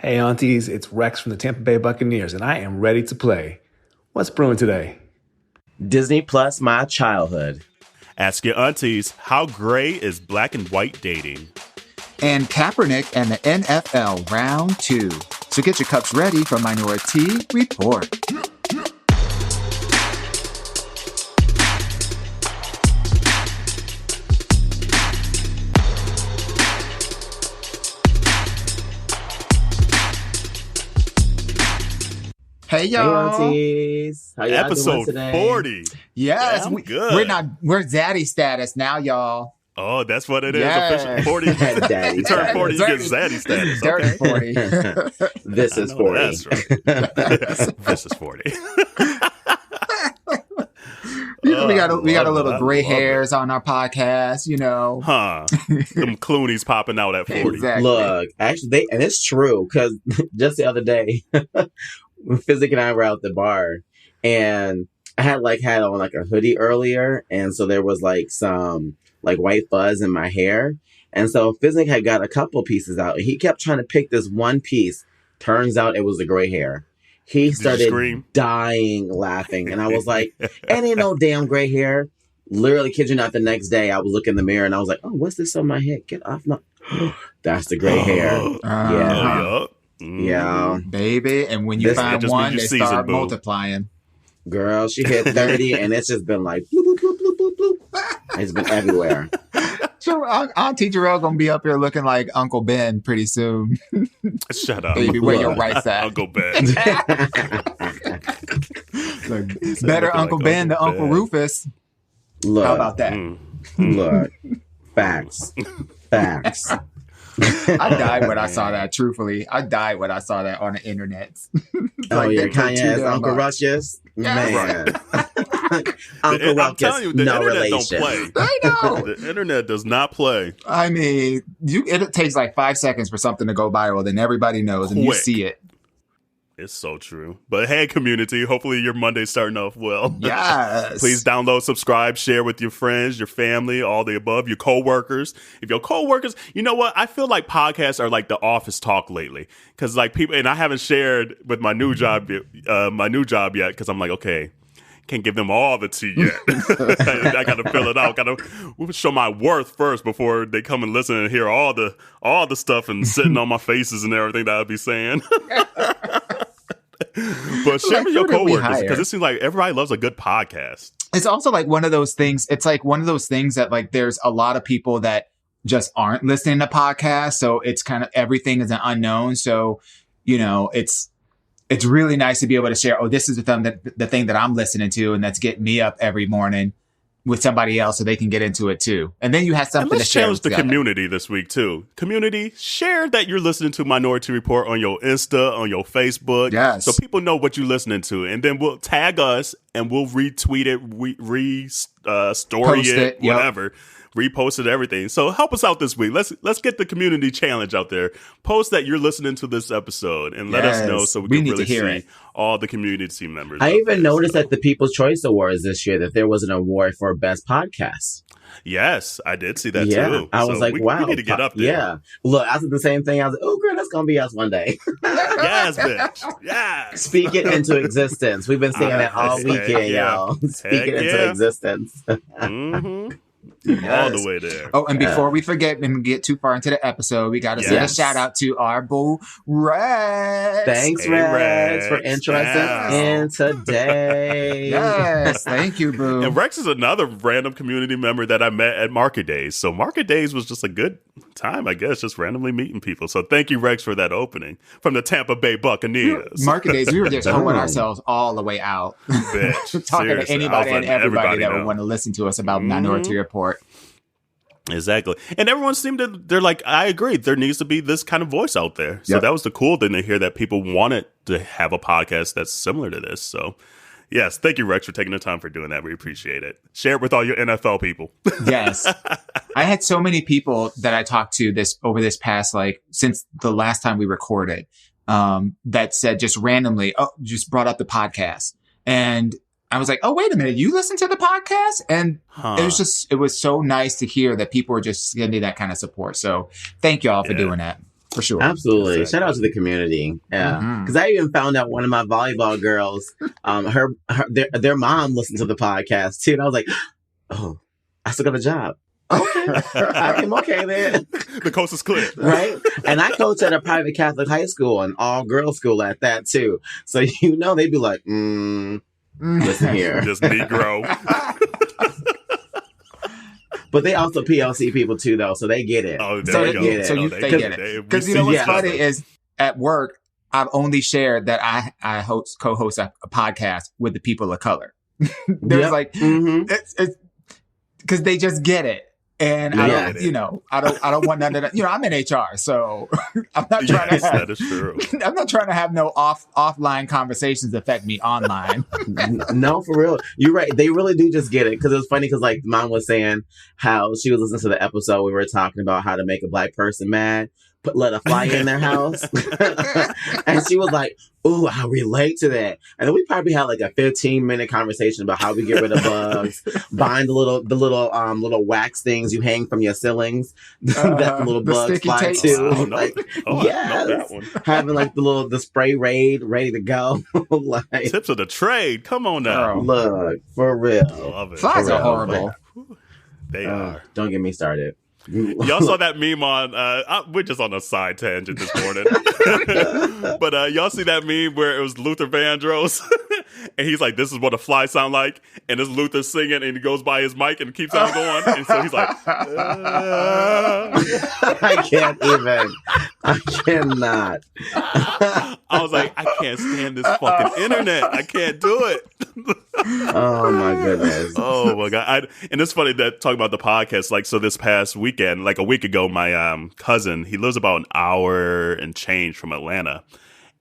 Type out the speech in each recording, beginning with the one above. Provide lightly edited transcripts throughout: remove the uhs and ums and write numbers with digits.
Hey aunties, it's Rex from the Tampa Bay Buccaneers, and I am ready to play. What's brewing today? Disney Plus My Childhood. Ask your aunties, how gray is black and white dating? And Kaepernick and the NFL Round 2. So get your cups ready for MinoriTea Report. Hey y'all! Hey aunties, how y'all Episode doing today? 40. Yes, I'm good. We're daddy status now, y'all. Oh, that's what it is. Yes. Official 40. Daddy You turn 40, you get Dirty. zaddy status. Dirty Okay. 40. This is 40. That's right. This is 40. We got a little I gray love hairs on our podcast, you know. Huh. Them Clooney's popping out at 40. Exactly. Look, actually, and it's true, because just the other day, Physic and I were out at the bar, and I had on like a hoodie earlier, and so there was like some like white fuzz in my hair. And so Physic had got a couple pieces out, and he kept trying to pick this one piece. Turns out it was the gray hair. He started dying laughing. And I was like, it ain't no damn gray hair. Literally, kid you not, the next day I was looking in the mirror and I was like, oh, what's this on my head? Get off my... That's the gray hair. Yeah. Yeah. Baby. And when you find one, they start boo. multiplying. Girl, she hit 30 and it's just been like, bloop, bloop, bloop, bloop, bloop, bloop. It's been everywhere. So AunTea Jerrell gonna be up here looking like Uncle Ben pretty soon. Shut up. Baby, where your rights at? Uncle Ben. Look, better Uncle like Ben than Uncle Uncle Ben. Rufus. Look, How about that? Look. Facts. Facts. I died when I saw that, truthfully. I died when I saw that on the internet. Oh, yeah, they put Kanye two as damn Uncle much. Ruckus? Yes. Man. Uncle I'm Ruckus, telling you, the no internet relation. don't play. I know. The internet does not play. I mean, it takes like 5 seconds for something to go viral, then everybody knows and you Quick. see it. It's so true. But hey, community, hopefully your Monday's starting off well. Yes. Please download, subscribe, share with your friends, your family, all the above, your coworkers. If your coworkers, you know what? I feel like podcasts are like the office talk lately. Because like people, and I haven't shared with my new job yet, because I'm like, okay, can't give them all the tea yet. I got to fill it out. Got to show my worth first before they come and listen and hear all the stuff and sitting on my faces and everything that I'll be saying. But share with your coworkers, because it seems like everybody loves a good podcast. It's also like one of those things. It's like one of those things that like there's a lot of people that just aren't listening to podcasts. So it's kind of everything is an unknown. So, you know, it's really nice to be able to share, oh, this is the thing that I'm listening to and that's getting me up every morning with somebody else so they can get into it too. And then you have something and let's to share challenge the together. community this week too. Community, share that you're listening to MinoriTea Report on your Insta, on your Facebook. Yes. So people know what you're listening to. And then we'll tag us and we'll retweet it, story Post it, yep. whatever. Reposted everything. So help us out this week. Let's get the community challenge out there. Post that you're listening to this episode and let us know so we can need really to hear see it. all the community members. I out even there. noticed at the People's Choice Awards this year that there was an award for Best Podcast. Yes, I did see that Yeah, too. I was like, wow. We need to get up there. Yeah. Look, I said the same thing. I was like, oh, girl, that's going to be us one day. Yes, bitch. Yes. Speak it into existence. We've been saying that all Heck weekend, yeah. y'all. Speak it into yeah. existence. Mm-hmm. Yes. All the way there. Oh, and before we forget and get too far into the episode, we got to send a shout out to our boo, Rex. Thanks, Hey, Rex, for Rex. interesting in today. Yes, thank you, boo. And Rex is another random community member that I met at Market Days. So Market Days was just a good time, I guess, just randomly meeting people. So thank you, Rex, for that opening from the Tampa Bay Buccaneers. Market days, we were just hoeing ourselves all the way out. Bitch, Talking seriously. to anybody I was and letting everybody that know. would want to listen to us about MinoriTea Report. Exactly. And everyone seemed to, they're like, I agree, there needs to be this kind of voice out there. So Yep. that was the cool thing to hear, that people wanted to have a podcast that's similar to this. So yes, thank you, Rex, for taking the time for doing that. We appreciate it. Share it with all your NFL people. Yes. I had so many people that I talked to over this past, like, since the last time we recorded, that said just randomly, just brought up the podcast. And I was like, oh, wait a minute, you listen to the podcast? And it was so nice to hear that people were just sending that kind of support. So thank y'all for doing that. For sure. Absolutely. Exactly. Shout out to the community. Yeah. Because I even found out one of my volleyball girls, their mom listened to the podcast too. And I was like, oh, I still got a job. Okay. I'm okay then. The coast is clear. Right? And I coach at a private Catholic high school, an all-girls school at that too. So, they'd be like, listen here. Just Negro. But they also PLC people too, though, so they get it. Oh, So there you go. So they get it. Because what's funny is at work, I've only shared that I co-host a podcast with the people of color. There's it's because they just get it. And I don't want none of that. I'm in HR, so I'm not trying to have, that is true. I'm not trying to have no offline conversations affect me online. No, for real. You're right. They really do just get it. Because it was funny because like mom was saying how she was listening to the episode we were talking about how to make a Black person mad. Let a fly in their house. And she was like, ooh, I relate to that. And then we probably had like a 15-minute conversation about how we get rid of bugs, buying the little wax things you hang from your ceilings that the little bugs fly to. Yes. Having like the spray raid ready to go. Like, tips of the trade. Come on now. Look, for real. Love it. Flies are horrible. They are. Don't get me started. Y'all saw that meme on, we're just on a side tangent this morning. But y'all see that meme where it was Luther Vandross? And he's like, this is what a fly sound like. And it's Luther singing and he goes by his mic and keeps on going. And so he's like, I can't even. I cannot. I was like, I can't stand this fucking internet. I can't do it. Oh my goodness. Oh my God. And it's funny that talking about the podcast, like, so this past weekend, like a week ago, my cousin, he lives about an hour and change from Atlanta.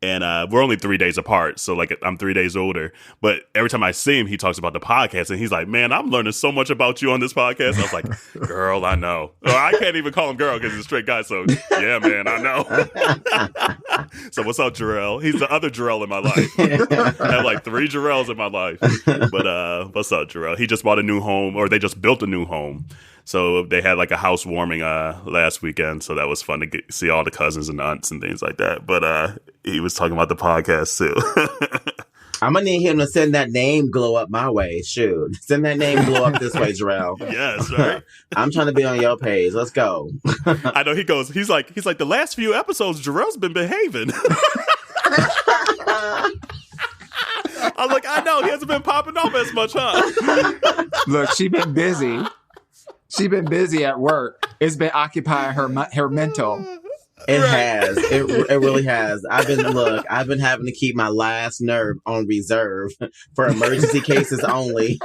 And we're only 3 days apart. So like I'm 3 days older. But every time I see him, he talks about the podcast. And he's like, man, I'm learning so much about you on this podcast. I was like, girl, I know. Well, I can't even call him girl because he's a straight guy. So yeah, man, I know. So what's up, Jerrell? He's the other Jerrell in my life. I have like 3 Jerrells in my life. But what's up, Jerrell? He just bought a new home, or they just built a new home. So they had like a housewarming last weekend. So that was fun to see all the cousins and aunts and things like that. But he was talking about the podcast too. I'm going to need him to send that name glow up my way. Shoot. Send that name glow up this way, Jerrell. Yes, right. I'm trying to be on your page. Let's go. I know he's like, the last few episodes, Jerrell's been behaving. I was like, I know, he hasn't been popping off as much, huh? Look, she been busy. She been busy at work. It's been occupying her mental. It has. It really has. I've been having to keep my last nerve on reserve for emergency cases only.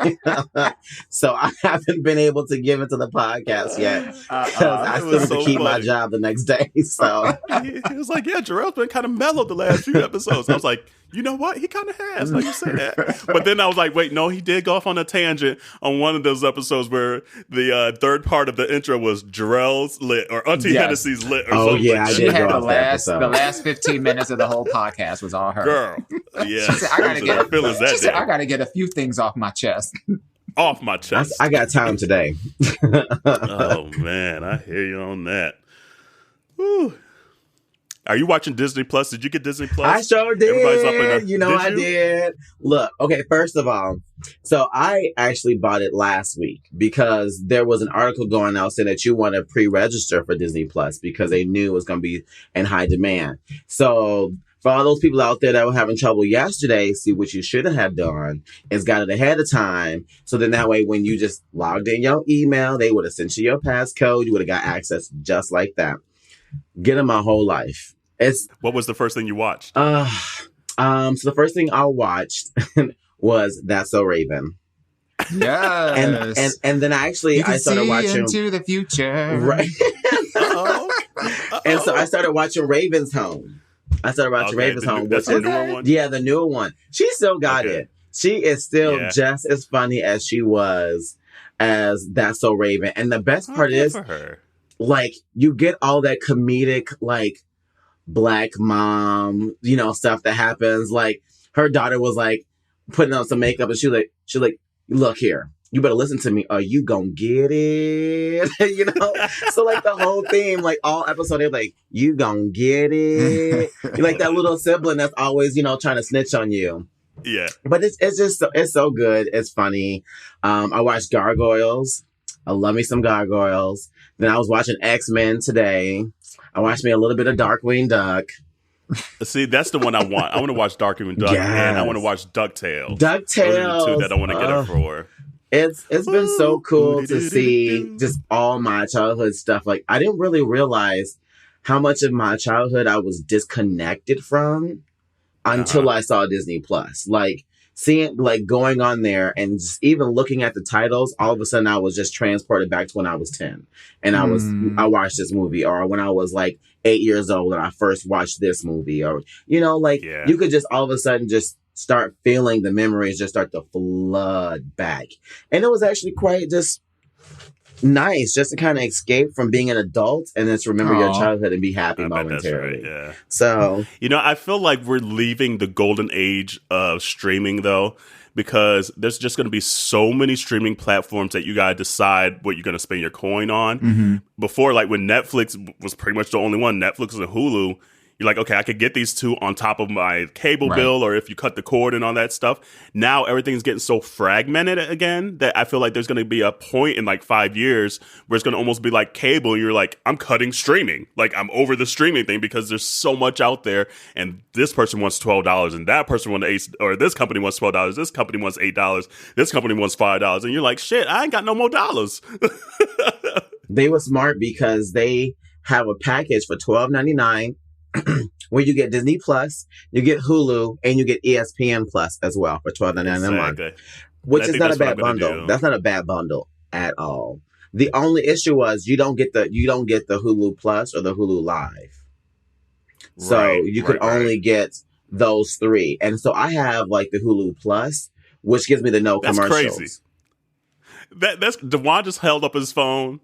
So I haven't been able to give it to the podcast yet. Because I still have to keep my job the next day. So he was like, yeah, Jerrell's been kind of mellow the last few episodes. I was like, you know what? He kind of has. Like you say that. But then I was like, wait, no, he did go off on a tangent on one of those episodes where the third part of the intro was Jerrell's lit or Auntie Hennessy's lit or something. Yeah, she had the last 15 minutes of the whole podcast was all her. Girl. Yeah. She said, I gotta get a few things off my chest. Off my chest. I got time today. Oh man, I hear you on that. Whew. Are you watching Disney Plus? Did you get Disney Plus? I sure did. Everybody's up in I did. Look, okay, first of all, so I actually bought it last week because there was an article going out saying that you want to pre-register for Disney Plus because they knew it was going to be in high demand. So for all those people out there that were having trouble yesterday, see what you should have done is got it ahead of time. So then that way, when you just logged in your email, they would have sent you your passcode. You would have got access just like that. Get in my whole life. What was the first thing you watched? So the first thing I watched was That's So Raven. Yes. And then I started watching into the future. Right. And so I started watching Raven's Home. Raven's Home. That's the newer one? Yeah, the newer one. She still got it. She is still just as funny as she was as That's So Raven. And the best part is, for her. Like, you get all that comedic, like, Black mom, stuff that happens. Like, her daughter was like putting on some makeup and she like, look here, you better listen to me or you gonna get it. You know? So like the whole theme, like all episode, they're like, you gonna get it. You're like that little sibling that's always, you know, trying to snitch on you. Yeah. But it's just, it's so good. It's funny. I watched Gargoyles. I love me some Gargoyles. Then I was watching X-Men today. I watched me a little bit of Darkwing Duck. See, that's the one I want. I want to watch Darkwing Duck, and I want to watch DuckTales. DuckTales. Those are the two that I want to get her for. It's been so cool to see just all my childhood stuff. Like, I didn't really realize how much of my childhood I was disconnected from until I saw Disney Plus. Like, seeing, like, going on there and just even looking at the titles, all of a sudden I was just transported back to when I was 10. And I watched this movie, or when I was like 8 years old and I first watched this movie, or, you know, like, you could just all of a sudden just start feeling the memories just start to flood back. And it was actually quite just nice just to kind of escape from being an adult and just remember your childhood and be happy momentarily. Right, yeah. So, you know, I feel like we're leaving the golden age of streaming, though, because there's just going to be so many streaming platforms that you got to decide what you're going to spend your coin on. Before, like when Netflix was pretty much the only one, Netflix and Hulu, you're like, okay, I could get these two on top of my cable bill, or if you cut the cord and all that stuff. Now everything's getting so fragmented again that I feel like there's going to be a point in like 5 years where it's going to almost be like cable. And you're like, I'm cutting streaming. Like, I'm over the streaming thing because there's so much out there. And this person wants $12 and that person wants $8, or this company wants $12. This company wants $8. This company wants $5. And you're like, shit, I ain't got no more dollars. They were smart because they have a package for $12.99 where you get Disney Plus, you get Hulu, and you get ESPN Plus as well for $12.99 a month. Which is not a bad bundle. That's not a bad bundle at all. The only issue was you don't get the Hulu Plus or the Hulu Live. So you could only get those three. And so I have like the Hulu Plus, which gives me the no commercials. Crazy. That's Dewan just held up his phone.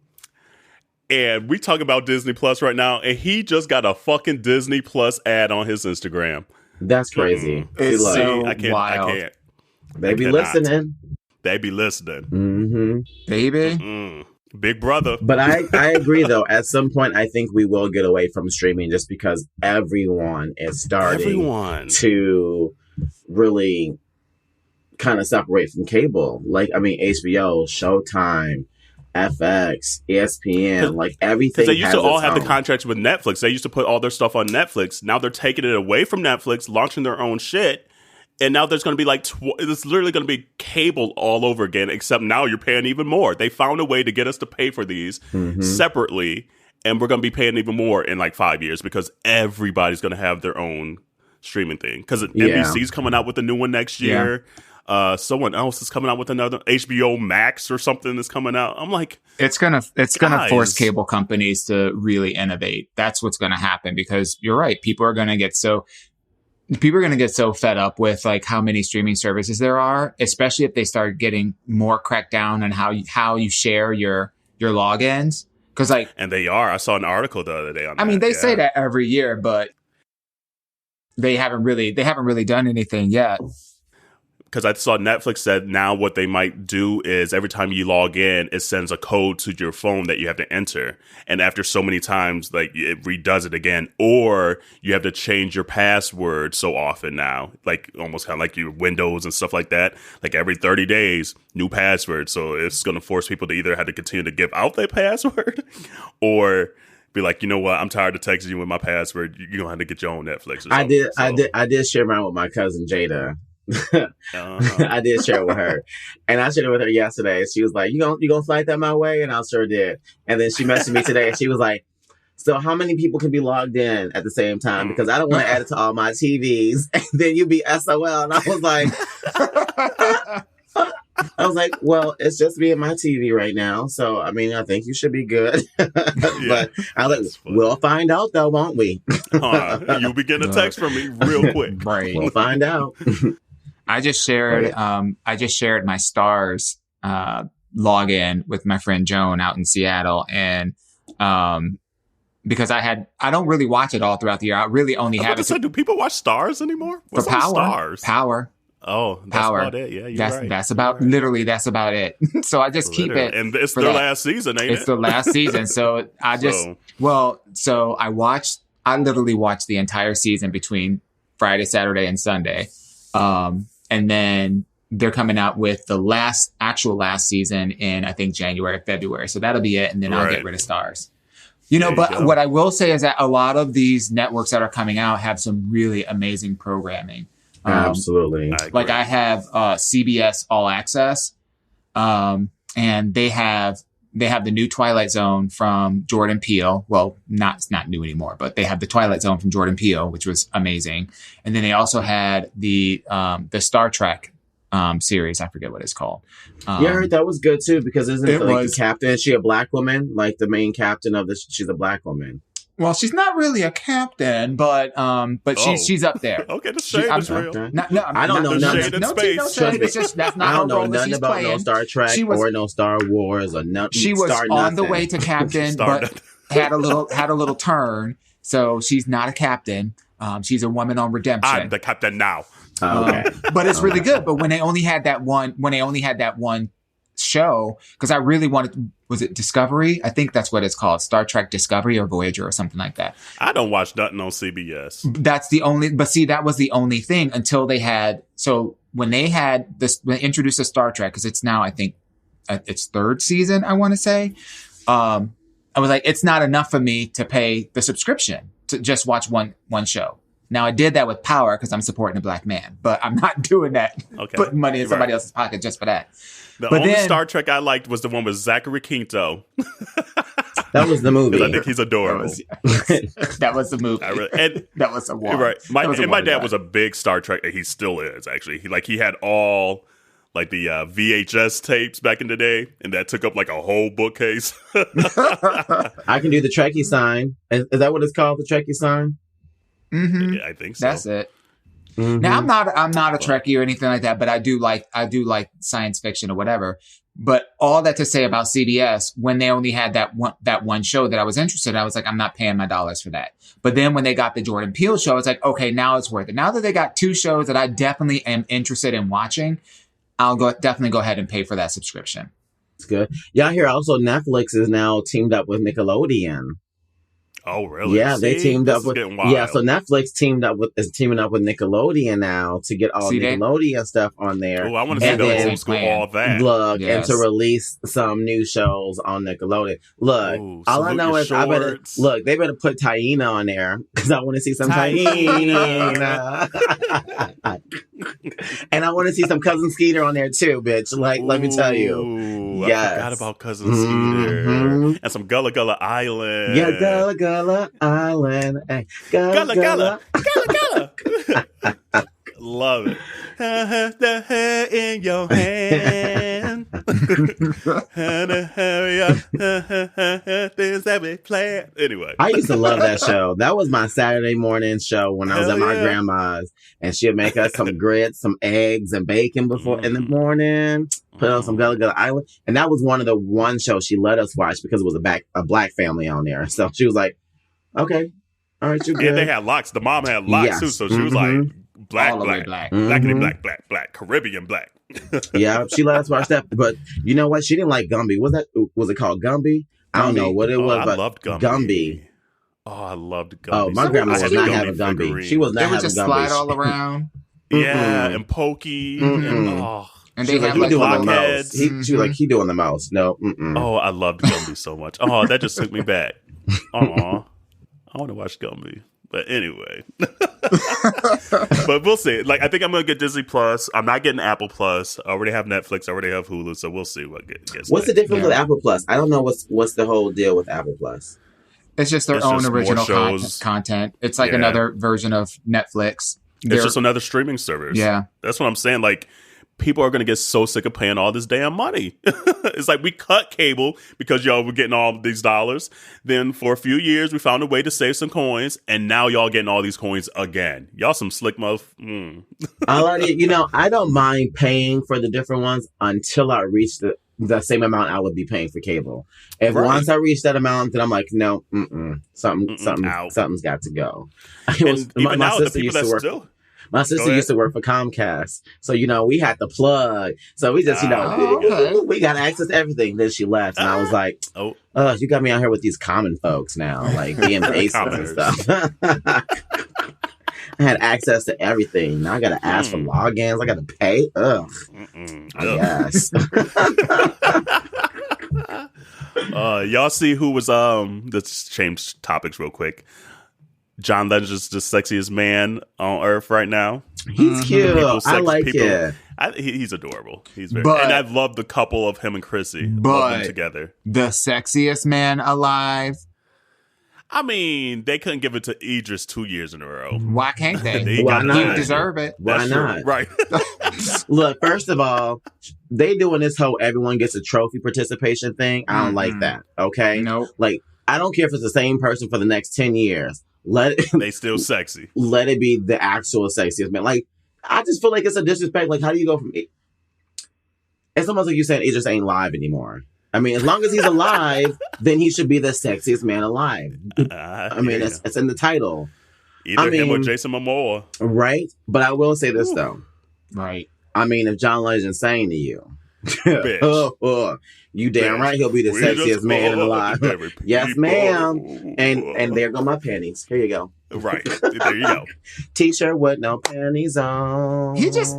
And we talk about Disney Plus right now, and he just got a fucking Disney Plus ad on his Instagram. That's crazy. It's so I can't. wild. I can't. They be listening. They be listening. Mm-hmm. Baby. Big brother. But I agree, though. At some point, I think we will get away from streaming just because everyone is starting to really kind of separate from cable. Like, I mean, HBO, Showtime, FX, ESPN, like everything. Because they used to all have the contracts with Netflix. They used to put all their stuff on Netflix. Now they're taking it away from Netflix, launching their own shit. And now there's going to be like, it's literally going to be cable all over again, except now you're paying even more. They found a way to get us to pay for these separately. And we're going to be paying even more in like 5 years because everybody's going to have their own streaming thing. Because NBC's coming out with a new one next year. Someone else is coming out with another HBO Max or something is coming out. I'm like, it's gonna force cable companies to really innovate. That's what's gonna happen because you're right. People are gonna get so fed up with like how many streaming services there are, especially if they start getting more cracked down on how you share your logins. Because and they are. I saw an article the other day on that. I mean, they say that every year, but they haven't really done anything yet. Because I saw Netflix said now what they might do is every time you log in, it sends a code to your phone that you have to enter. And after so many times, like it redoes it again. Or you have to change your password so often now. Like almost kind of like your Windows and stuff like that. Like every 30 days, new password. So it's going to force people to either have to continue to give out their password or be like, you know what, I'm tired of texting you with my password. You're going to have to get your own Netflix or something. I did share mine with my cousin Jada. I did share it with her, and I shared it with her yesterday. She was like, "You gonna slide that my way?" And I sure did. And then she messaged me today, and she was like, "So how many people can be logged in at the same time? Because I don't want to add it to all my TVs, and then you be SOL." And I was like, "Well, it's just me and my TV right now, so I mean, I think you should be good." But I was like, "We'll find out, though, won't we?" You'll be getting a text from me real quick. Right, we'll find out. I just shared my Stars login with my friend Joan out in Seattle, and because I don't really watch it all throughout the year. I really only have it. Do people watch Stars anymore? For Power? Power. Oh, that's Power. about it. Yeah, you're That's right. that's about literally that's about it. So I just keep it, and it's for their that. last season, ain't It's it? the last season. So I just so I literally watched the entire season between Friday, Saturday, and Sunday. And then they're coming out with the last season in, I think, January, February. So that'll be it. And then I'll get rid of Stars. But what I will say is that a lot of these networks that are coming out have some really amazing programming. Absolutely. Like I have CBS All Access, and they have the new Twilight Zone from Jordan Peele. Well, it's not new anymore, but they have the Twilight Zone from Jordan Peele, which was amazing. And then they also had the Star Trek series. I forget what it's called. I heard that was good too, because isn't the captain? Is she a black woman? Like the main captain of she's a black woman. Well, she's not really a captain, but she's up there. Okay, the shade is real. Okay. I don't know nothing. It's just that's not I don't her know role that nothing she's about playing. no Star Trek or no Star Wars or nothing. She was on the way to captain, but had a little turn. So she's not a captain. She's a woman on redemption. I'm the captain now. Okay. But it's really good. But when they only had that one show, because I really wanted, was it Discovery? I think that's what it's called, Star Trek Discovery or Voyager or something like that. I don't watch nothing on CBS. That's the only, but see, that was the only thing until they had, so when they had this, when they introduced the Star Trek, because it's now, I think, its third season, I want to say, I was like, it's not enough for me to pay the subscription to just watch one show. Now, I did that with Power because I'm supporting a black man, but I'm not doing that, putting money in somebody else's pocket just for that. The only Star Trek I liked was the one with Zachary Quinto. That was the movie. I think he's adorable. That was the movie. That was a one. Right. My dad was a big Star Trek. He still is, actually. He had all like the VHS tapes back in the day, and that took up like a whole bookcase. I can do the Trekkie sign. Is that what it's called? The Trekkie sign? Mm-hmm. Yeah, I think so. That's it. Mm-hmm. Now I'm not a Trekkie or anything like that, but I do like science fiction or whatever. But all that to say about CBS, when they only had that one show that I was interested in, I was like, I'm not paying my dollars for that. But then when they got the Jordan Peele show, it's like, okay, now it's worth it. Now that they got two shows that I definitely am interested in watching, I'll definitely go ahead and pay for that subscription. It's good. Yeah, I hear also Netflix is now teamed up with Nickelodeon. Oh, really? Yeah, they teamed up with. Yeah, so Netflix is teaming up with Nickelodeon now to get all Nickelodeon stuff on there. Oh, I want to see the old school, all that. Look, and to release some new shows on Nickelodeon. Look, all I know is they better put Taina on there because I want to see some Taina. And I want to see some Cousin Skeeter on there too, bitch. Like, let me tell you. Yes. I forgot about Cousin Skeeter. And some Gullah Gullah Island. Yeah, Gullah Gullah Island. Hey, Gullah Gullah. Gullah Gullah. Love it. The hair in your hand. Hurry up. Things that we plan. Anyway. I used to love that show. That was my Saturday morning show when I was at my grandma's. And she'd make us some grits, some eggs, and bacon in the morning. Put on some Gullah Gullah Island. And that was one of the one shows she let us watch because it was a black family on there. So she was like, okay. All right, you good. Yeah, they had locks. The mom had locks too. So she was like, black, black, Caribbean black. Yeah, she let us watch that. But you know what? She didn't like Gumby. Was it called Gumby? I don't know what it was. I loved Gumby. Gumby. Oh, I loved Gumby. Oh, my grandma was not having Gumby. She was not having Gumby. They would just slide all around. Yeah, and Pokey. And they have like blockheads. She was like, he doing the mouse. No. Oh, I loved Gumby so much. Oh, that just took me back. Aw. I want to watch Gumby. But anyway. But we'll see. Like, I think I'm going to get Disney Plus. I'm not getting Apple Plus. I already have Netflix. I already have Hulu. So we'll see what gets What's the difference with Apple Plus? I don't know what's the whole deal with Apple Plus. It's just their own original content. It's like another version of Netflix. It's just another streaming service. Yeah. That's what I'm saying. Like, people are going to get so sick of paying all this damn money. It's like we cut cable because y'all were getting all these dollars. Then for a few years, we found a way to save some coins. And now y'all getting all these coins again. Y'all some slick mouth. I don't mind paying for the different ones until I reach the same amount I would be paying for cable. If once I reach that amount, then I'm like, no, something's got to go. My sister used to work for Comcast. So, we had the plug. So we just, we got access to everything. Then she left. And I was like, you got me out here with these common folks now, like being basic and stuff. I had access to everything. Now I got to ask for logins. I got to pay. Ugh. Yes. Y'all see who was let's change topics real quick. John Legend's the sexiest man on earth right now. He's cute. I like it. He's adorable. He's very, and I love the couple of him and Chrissy. Love them together. The sexiest man alive. I mean, they couldn't give it to Idris 2 years in a row. Why can't they? Why not? You deserve it. Why not? Right. Look, first of all, they doing this whole everyone gets a trophy participation thing. I don't like that. Okay? Nope. Like, I don't care if it's the same person for the next 10 years. They still sexy. Let it be the actual sexiest man. Like, I just feel like it's a disrespect. Like, how do you go from... It's almost like you're saying Idris ain't live anymore. I mean, as long as he's alive, then he should be the sexiest man alive. I mean, it's in the title. Either him or Jason Momoa. Right? But I will say this, though. Right. I mean, if John Legend's saying to you, bitch. You damn right he'll be the sexiest man alive. Yes, ma'am. And there go my panties. Here you go. Right. There you go. T-shirt with no panties on. His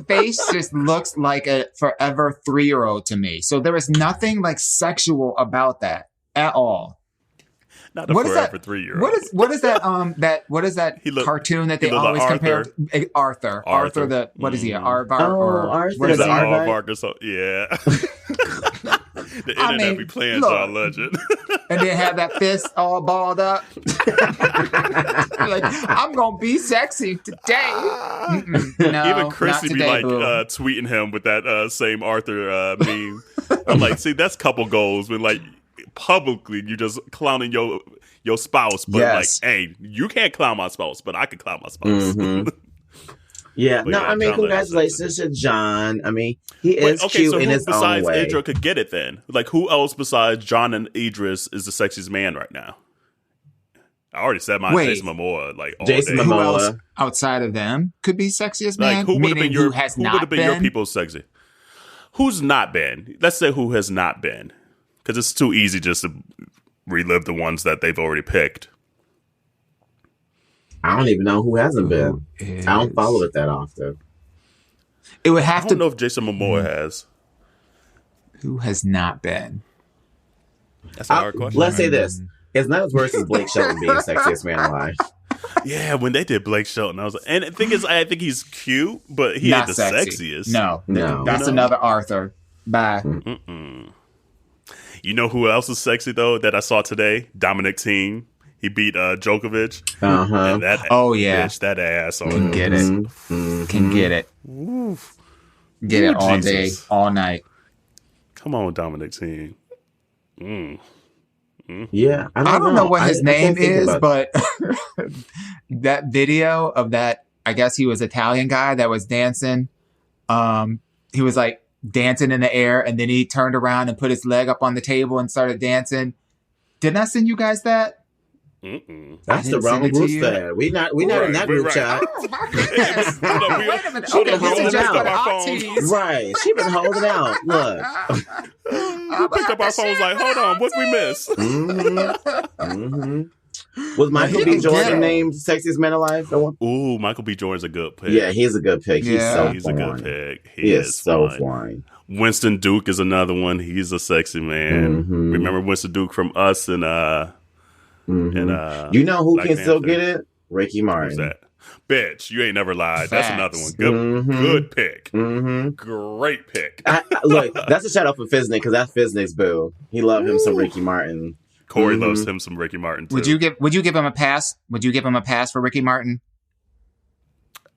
face just looks like a forever 3-year-old to me. So there is nothing like sexual about that at all. Not a forever 3-year-old. What is that cartoon that they always compare to? Arthur. What is he? Arthur. What is it? Aardvark or something. Yeah. The internet be playing John Legend. And then have that fist all balled up. Like, I'm going to be sexy today. No, even Chrissy today, be like tweeting him with that same Arthur meme. I'm like, see, that's couple goals when like publicly you just clowning your spouse, but like, hey, you can't clown my spouse, but I can clown my spouse. Mm-hmm. Yeah, no, I mean, congratulations to John. I mean, he is cute in his own way. Besides Idris could get it then? Like, who else besides John and Idris is the sexiest man right now? I already said mine. Jason Momoa, like all Jason day. Momoa. Who else outside of them could be sexiest man? Like, who would have been your people's sexy? Who's not been? Let's say who has not been, because it's too easy just to relive the ones that they've already picked. I don't even know who hasn't been. I don't follow it that often. It would have I don't know if Jason Momoa has. Who has not been? That's a hard question. Let's say this. It's not as worse as Blake Shelton being sexiest man alive. Yeah, when they did Blake Shelton, I was like, and the thing is, I think he's cute, but he ain't the sexiest. No. That's another Arthur. Bye. You know who else is sexy, though, that I saw today? Dominic Thiem. He beat Djokovic. And that bitch, that ass on Can get it. Can get it. Oof. Get it all day, all night. Come on, Dominic Thiem. Yeah, I don't know what his name is, but that video of that, I guess he was Italian guy that was dancing. He was like dancing in the air, and then he turned around and put his leg up on the table and started dancing. Didn't I send you guys that? That's the wrong group there. We not in that group chat. Oh my goodness. Wait a minute. Okay, this is just for the aunties. Right. She been holding out. Look. We picked up our phones like, hold on, what we miss? Was Michael B. Jordan named sexiest man alive? Ooh, Michael B. Jordan's a good pick. Yeah, he's a good pick. He's a good pick. He is so fine. Winston Duke is another one. He's a sexy man. Remember Winston Duke from Us and you know who Black can still Panther? get it? Ricky Martin. Who's that? Bitch, you ain't never lied. Facts. That's another one. Good pick. Great pick. Look, that's a shout out for Fiznick because that's Fiznick's boo. He loved him some Ricky Martin. Corey loves him some Ricky Martin too. Would you give him a pass? Would you give him a pass for Ricky Martin?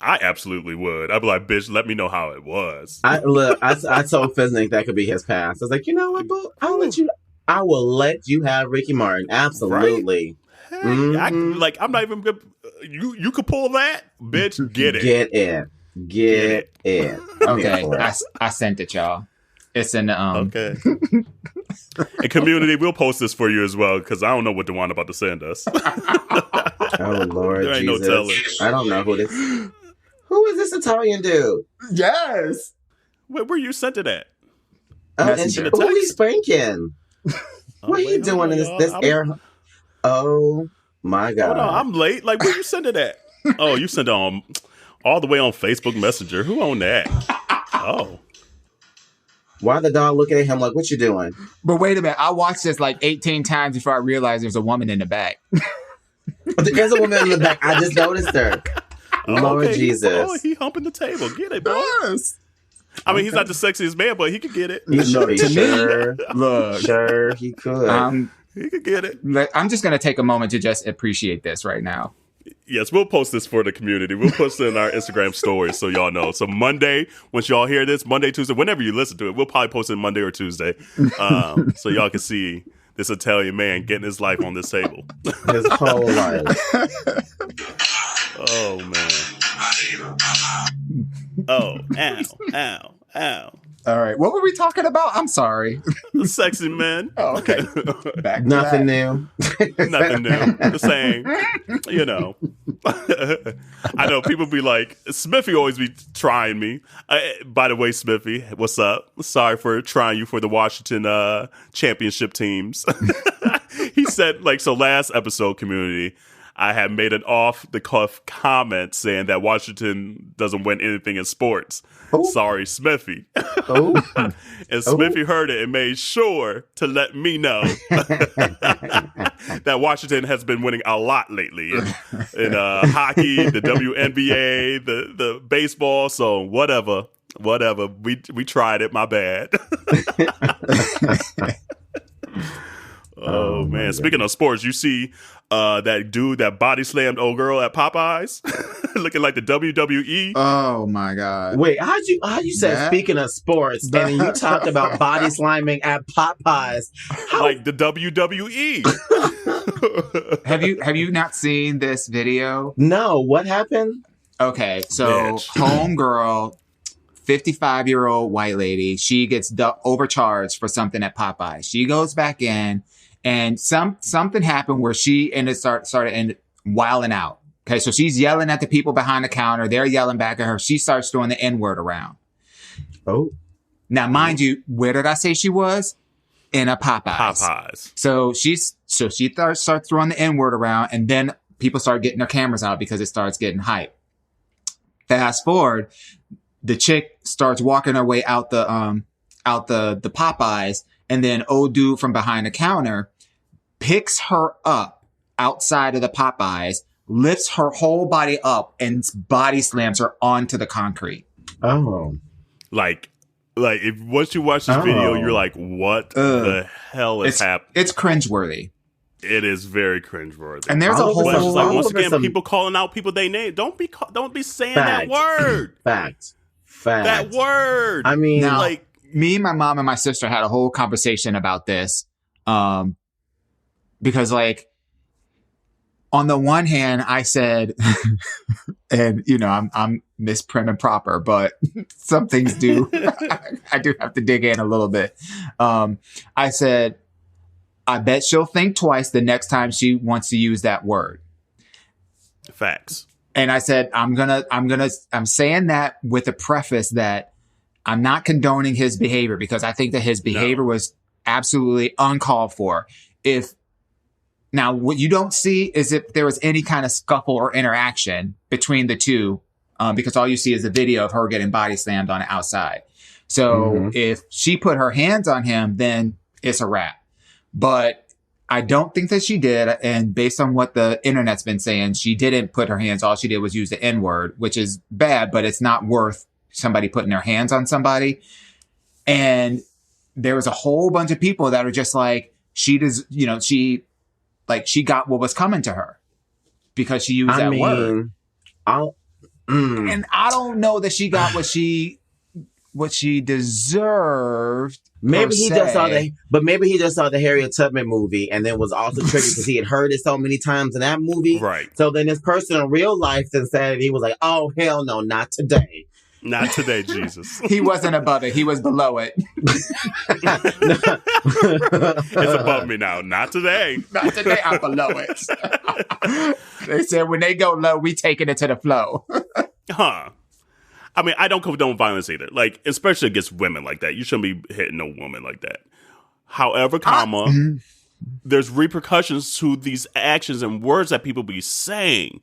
I absolutely would. I'd be like, bitch, let me know how it was. I told Fiznick that could be his pass. I was like, you know what, boo? I will let you have Ricky Martin. Absolutely. Right? I'm not even good. You could pull that, bitch. Get it. Get it. Okay, I sent it, y'all. It's in the Okay. And community, we'll post this for you as well because I don't know what DeWan about to send us. Oh Lord There ain't Jesus! no telling. I don't know who this. Who is this Italian dude? Yes. Where you sent it at? Oh, and Messenger. who he's spanking? What are you wait, hold doing on, in y'all. this I'm- air? Oh my God! Hold on, I'm late. Like, where you send it at? Oh, you sent it on all the way on Facebook Messenger. Who owned that? Oh. Why the dog looking at him like, what you doing? But wait a minute. I watched this like 18 times before I realized there's a woman in the back. There's a woman in the back. I just noticed her. Lord okay. Jesus. He humping the table. Get it, boy. Yes. I mean, he's not the sexiest man, but he could get it. He sure, Look. sure he could. He could get it. I'm just going to take a moment to just appreciate this right now. Yes, we'll post this for the community. We'll post it in our Instagram stories so y'all know. So Monday, once y'all hear this, Monday, Tuesday, whenever you listen to it, we'll probably post it Monday or Tuesday. So y'all can see this Italian man getting his life on this table. His whole life. Oh, man. Oh, ow, ow. All right. What were we talking about? I'm sorry. The sexy men. Oh, okay. Back to Nothing that. new. Nothing new. The same. You know. I know people be like, Smithy always be trying me. By the way, Smithy, what's up? Sorry for trying you for the Washington championship teams. He said, like, so last episode, community, I had made an off-the-cuff comment saying that Washington doesn't win anything in sports. Oh. Sorry, Smithy. Oh. And Smithy heard it and made sure to let me know that Washington has been winning a lot lately in hockey, the WNBA, the baseball. So whatever. We tried it. My bad. Oh man! Speaking of sports, you see that dude that body slammed old girl at Popeyes, looking like the WWE. Oh my God. Wait, how you said That- speaking of sports, and then you talked about body slamming at Popeyes? Like the WWE. Have you not seen this video? No, what happened? Okay, so Bitch. homegirl, 55-year-old white lady, she gets overcharged for something at Popeyes. She goes back in, and something happened where she started wilding out. Okay, so she's yelling at the people behind the counter. They're yelling back at her. She starts throwing the N-word around. Oh, Now, mind you, where did I say she was? In a Popeyes. So she starts throwing the N-word around, and then people start getting their cameras out because it starts getting hype. Fast forward, the chick starts walking her way out the Popeyes, and then old dude from behind the counter picks her up outside of the Popeyes, lifts her whole body up, and body slams her onto the concrete. oh, Like if once you watch this video, you're like, what the hell is happening? It's cringeworthy. It is very cringeworthy. And there's a All of whole But it's just like, all once over again, some- people calling out people they name. Don't be saying Fact. that word. fact. That word. I mean, Now- like, me, my mom, and my sister had a whole conversation about this. Because like, on the one hand, I said, and you know, I'm Miss Prim and Proper, but some things do, I do have to dig in a little bit. I said, I bet she'll think twice the next time she wants to use that word. facts. And I said, I'm saying that with a preface that I'm not condoning his behavior, because I think that his behavior was absolutely uncalled for. Now, what you don't see is if there was any kind of scuffle or interaction between the two, because all you see is a video of her getting body slammed on the outside. So if she put her hands on him, then it's a wrap. But I don't think that she did. And based on what the internet's been saying, she didn't put her hands. All she did was use the N-word, which is bad, but it's not worth somebody putting their hands on somebody. And there was a whole bunch of people that are just like, she got what was coming to her because she used that word. And I don't know that she got what she deserved. maybe he just saw the Harriet Tubman movie and then was also triggered because he had heard it so many times in that movie. Right. So then this person in real life then said, he was like, oh, hell no, not today. Not today, Jesus. He wasn't above it. He was below it. It's above me now. Not today. Not today. I'm below it. They said when they go low, we taking it to the flow. Huh. I mean, I don't condone violence either. Like, especially against women like that. You shouldn't be hitting a woman like that. However, there's repercussions to these actions and words that people be saying.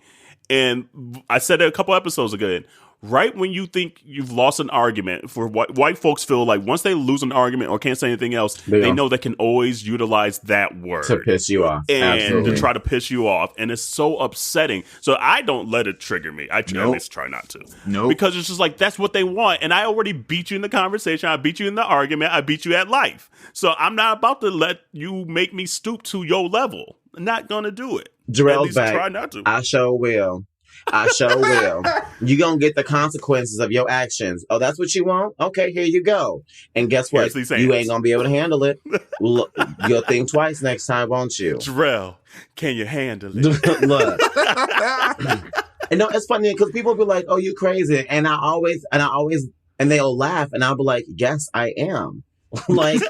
And I said it a couple episodes ago. Right when you think you've lost an argument, for white folks feel like once they lose an argument or can't say anything else, they know they can always utilize that word to piss you off and to try to piss you off. And it's so upsetting. So I don't let it trigger me. I at least try not to. Because it's just like, that's what they want. And I already beat you in the conversation. I beat you in the argument. I beat you at life. So I'm not about to let you make me stoop to your level. I'm not going to do it. Jerrell's back. Try not to. I sure will. You gonna get the consequences of your actions. Oh, that's what you want? Okay, here you go. And guess what? You ain't gonna be able to handle it. Look, you'll think twice next time, won't you? Jerrell, can you handle it? Look. And no, it's funny because people be like, "Oh, you crazy," and they'll laugh, and I'll be like, "Yes, I am." Like,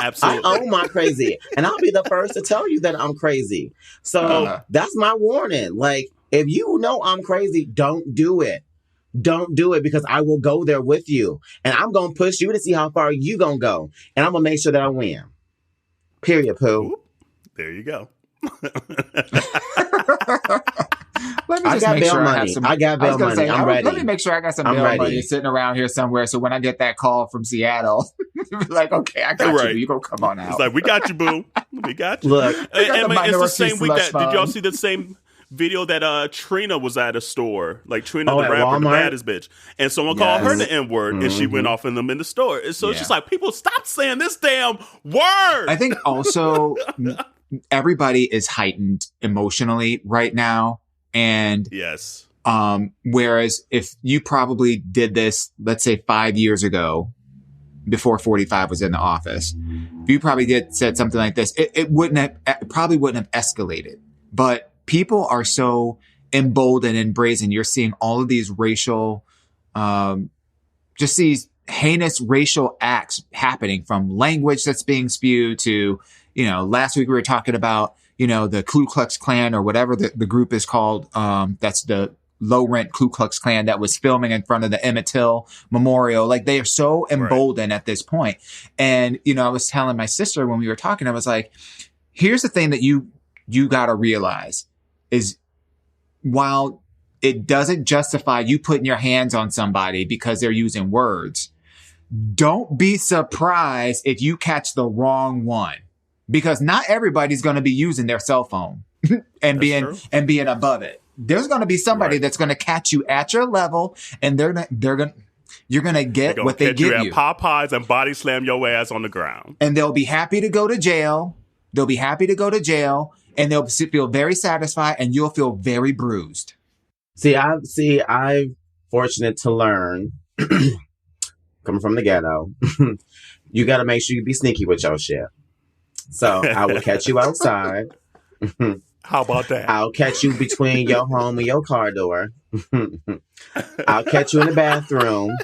absolutely. I own my crazy, and I'll be the first to tell you that I'm crazy. So that's my warning. Like, if you know I'm crazy, don't do it. Don't do it, because I will go there with you, and I'm gonna push you to see how far you gonna go, and I'm gonna make sure that I win. Period. Pooh. There you go. Let me just make sure I have some. I got bail money. I'm ready. Let me make sure I got some bail money sitting around here somewhere. So when I get that call from Seattle, like, okay, I got you. You gonna come on out? It's like, we got you, boo. We got you. Look, it's the same week that. Did y'all see the same video that Trina was at a store? Like Trina, the rapper, the baddest bitch, and someone called her the N-word, and she went off in them in the store. And so it's just like, people, stop saying this damn word. I think also everybody is heightened emotionally right now. And yes, whereas if you probably did this, let's say 5 years ago, before 45 was in the office, if you probably said something like this, it probably wouldn't have escalated. But people are so emboldened and brazen. You're seeing all of these racial, just these heinous racial acts happening, from language that's being spewed to, last week we were talking about, the Ku Klux Klan, or whatever the group is called. That's the low rent Ku Klux Klan that was filming in front of the Emmett Till Memorial. Like, they are so emboldened at this point. And, I was telling my sister when we were talking, I was like, here's the thing that you got to realize is, while it doesn't justify you putting your hands on somebody because they're using words, don't be surprised if you catch the wrong one. Because not everybody's going to be using their cell phone and being above it. There's going to be somebody that's going to catch you at your level, and you're going to get what they give you. Popeyes and body slam your ass on the ground. And they'll be happy to go to jail. And they'll feel very satisfied, and you'll feel very bruised. I'm fortunate to learn, coming from the ghetto, you got to make sure you be sneaky with your shit. So I will catch you outside. How about that? I'll catch you between your home and your car door. I'll catch you in the bathroom.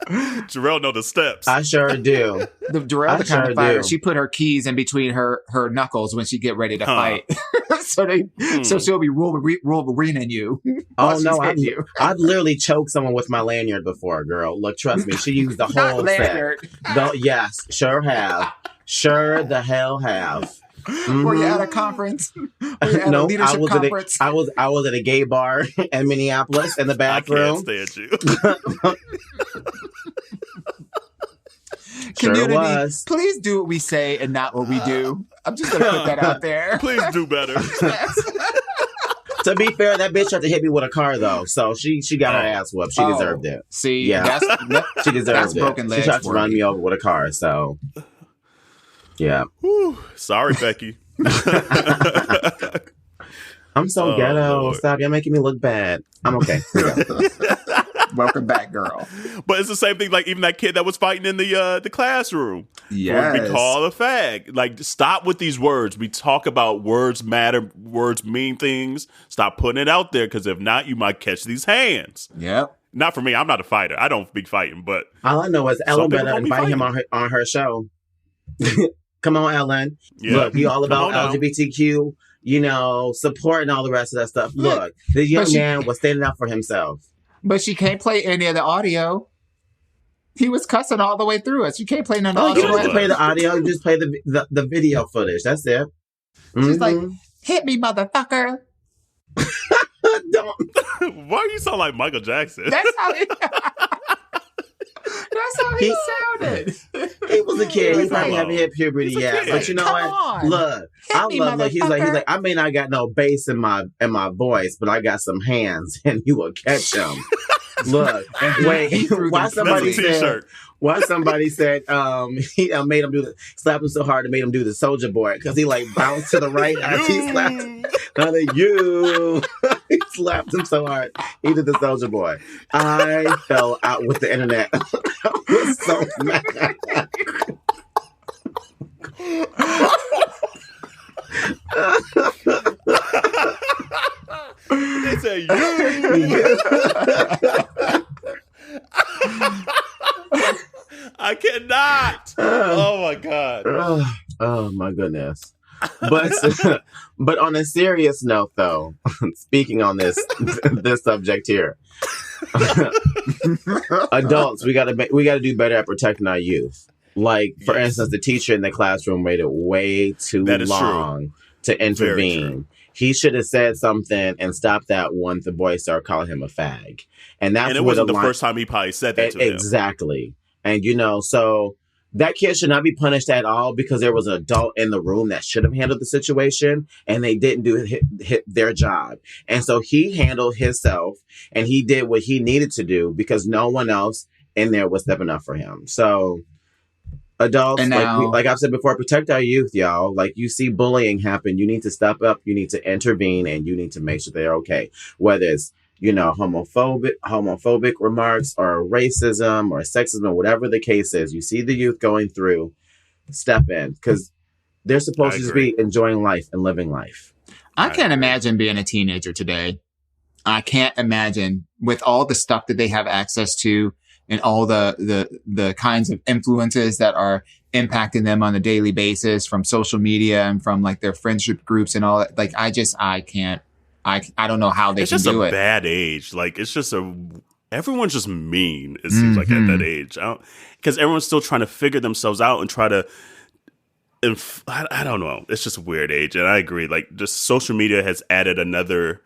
Jerrell know the steps. I sure do. Jerrell the kind of fighter. She put her keys in between her knuckles when she get ready to fight. So she'll be Wolverine you. Oh no, I've literally choked someone with my lanyard before, girl. Look, trust me, she used the whole lanyard. Yes, sure have. Sure the hell have. Mm-hmm. Were you at a conference? No, I was at a gay bar in Minneapolis in the bathroom. I can't stand you. Community, please do what we say and not what we do. I'm just gonna put that out there. Please do better. To be fair, that bitch had to hit me with a car though, so she got her ass whooped. She deserved it. See, yeah, she deserved it. Broken legs. She tried to run me over with a car, so yeah. Whew. Sorry, Becky. I'm so ghetto. Lord. Stop! You're making me look bad. I'm okay. Welcome back, girl. But it's the same thing. Like even that kid that was fighting in the classroom. Yes. Be called a fag. Like stop with these words. We talk about words matter. Words mean things. Stop putting it out there because if not, you might catch these hands. Yep. Not for me. I'm not a fighter. I don't be fighting. But all I know is Ellen better invite him on her show. Come on, Ellen. Yeah. Look, you all about LGBTQ, support and all the rest of that stuff. Look, the young man was standing up for himself. But she can't play any of the audio. He was cussing all the way through it. You can't play none of the audio. You don't have to play the audio. You just play the video footage. That's it. She's like, hit me, motherfucker. Don't. Why you sound like Michael Jackson? That's how he sounded. He was a kid. He probably haven't hit puberty yet. But you know what? Look, he's like, I may not got no bass in my voice, but I got some hands, and you will catch them. Look, wait. Why somebody said he made him slap him so hard it made him do the soldier boy because he like bounced to the right after he slapped him. He slapped him so hard he did the soldier boy. I fell out with the internet. I was so mad. They say you. I cannot. Oh my god. Oh my goodness. But on a serious note, though, speaking on this subject here, adults, we gotta do better at protecting our youth. Like, for instance, the teacher in the classroom waited way too long to intervene. He should have said something and stopped that when the boys started calling him a fag. And it wasn't the first time he probably said that to him. Exactly. And, so that kid should not be punished at all because there was an adult in the room that should have handled the situation and they didn't do their job. And so he handled himself and he did what he needed to do because no one else in there was stepping up for him. So adults, like I've said before, protect our youth, y'all. Like you see bullying happen, you need to step up, you need to intervene, and you need to make sure they're okay. Whether it's, homophobic remarks or racism or sexism or whatever the case is, you see the youth going through, step in because they're supposed to just be enjoying life and living life. I can't imagine being a teenager today. I can't imagine with all the stuff that they have access to and all the kinds of influences that are impacting them on a daily basis from social media and from like their friendship groups and all that. Like, I can't. I don't know how they can do it. It's just a bad age. Like, it's just everyone's just mean, it seems like, at that age. Because everyone's still trying to figure themselves out and try to, I don't know. It's just a weird age. And I agree. Like, just social media has added another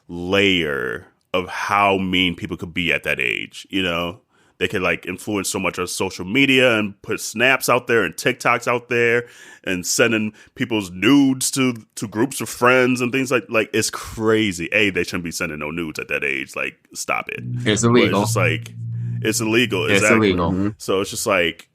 layer of how mean people could be at that age, They could like influence so much on social media and put snaps out there and TikToks out there and sending people's nudes to groups of friends and things like it's crazy. They shouldn't be sending no nudes at that age. Like, stop it. It's illegal. But it's just like, it's illegal. It's illegal. Mm-hmm. So it's just like,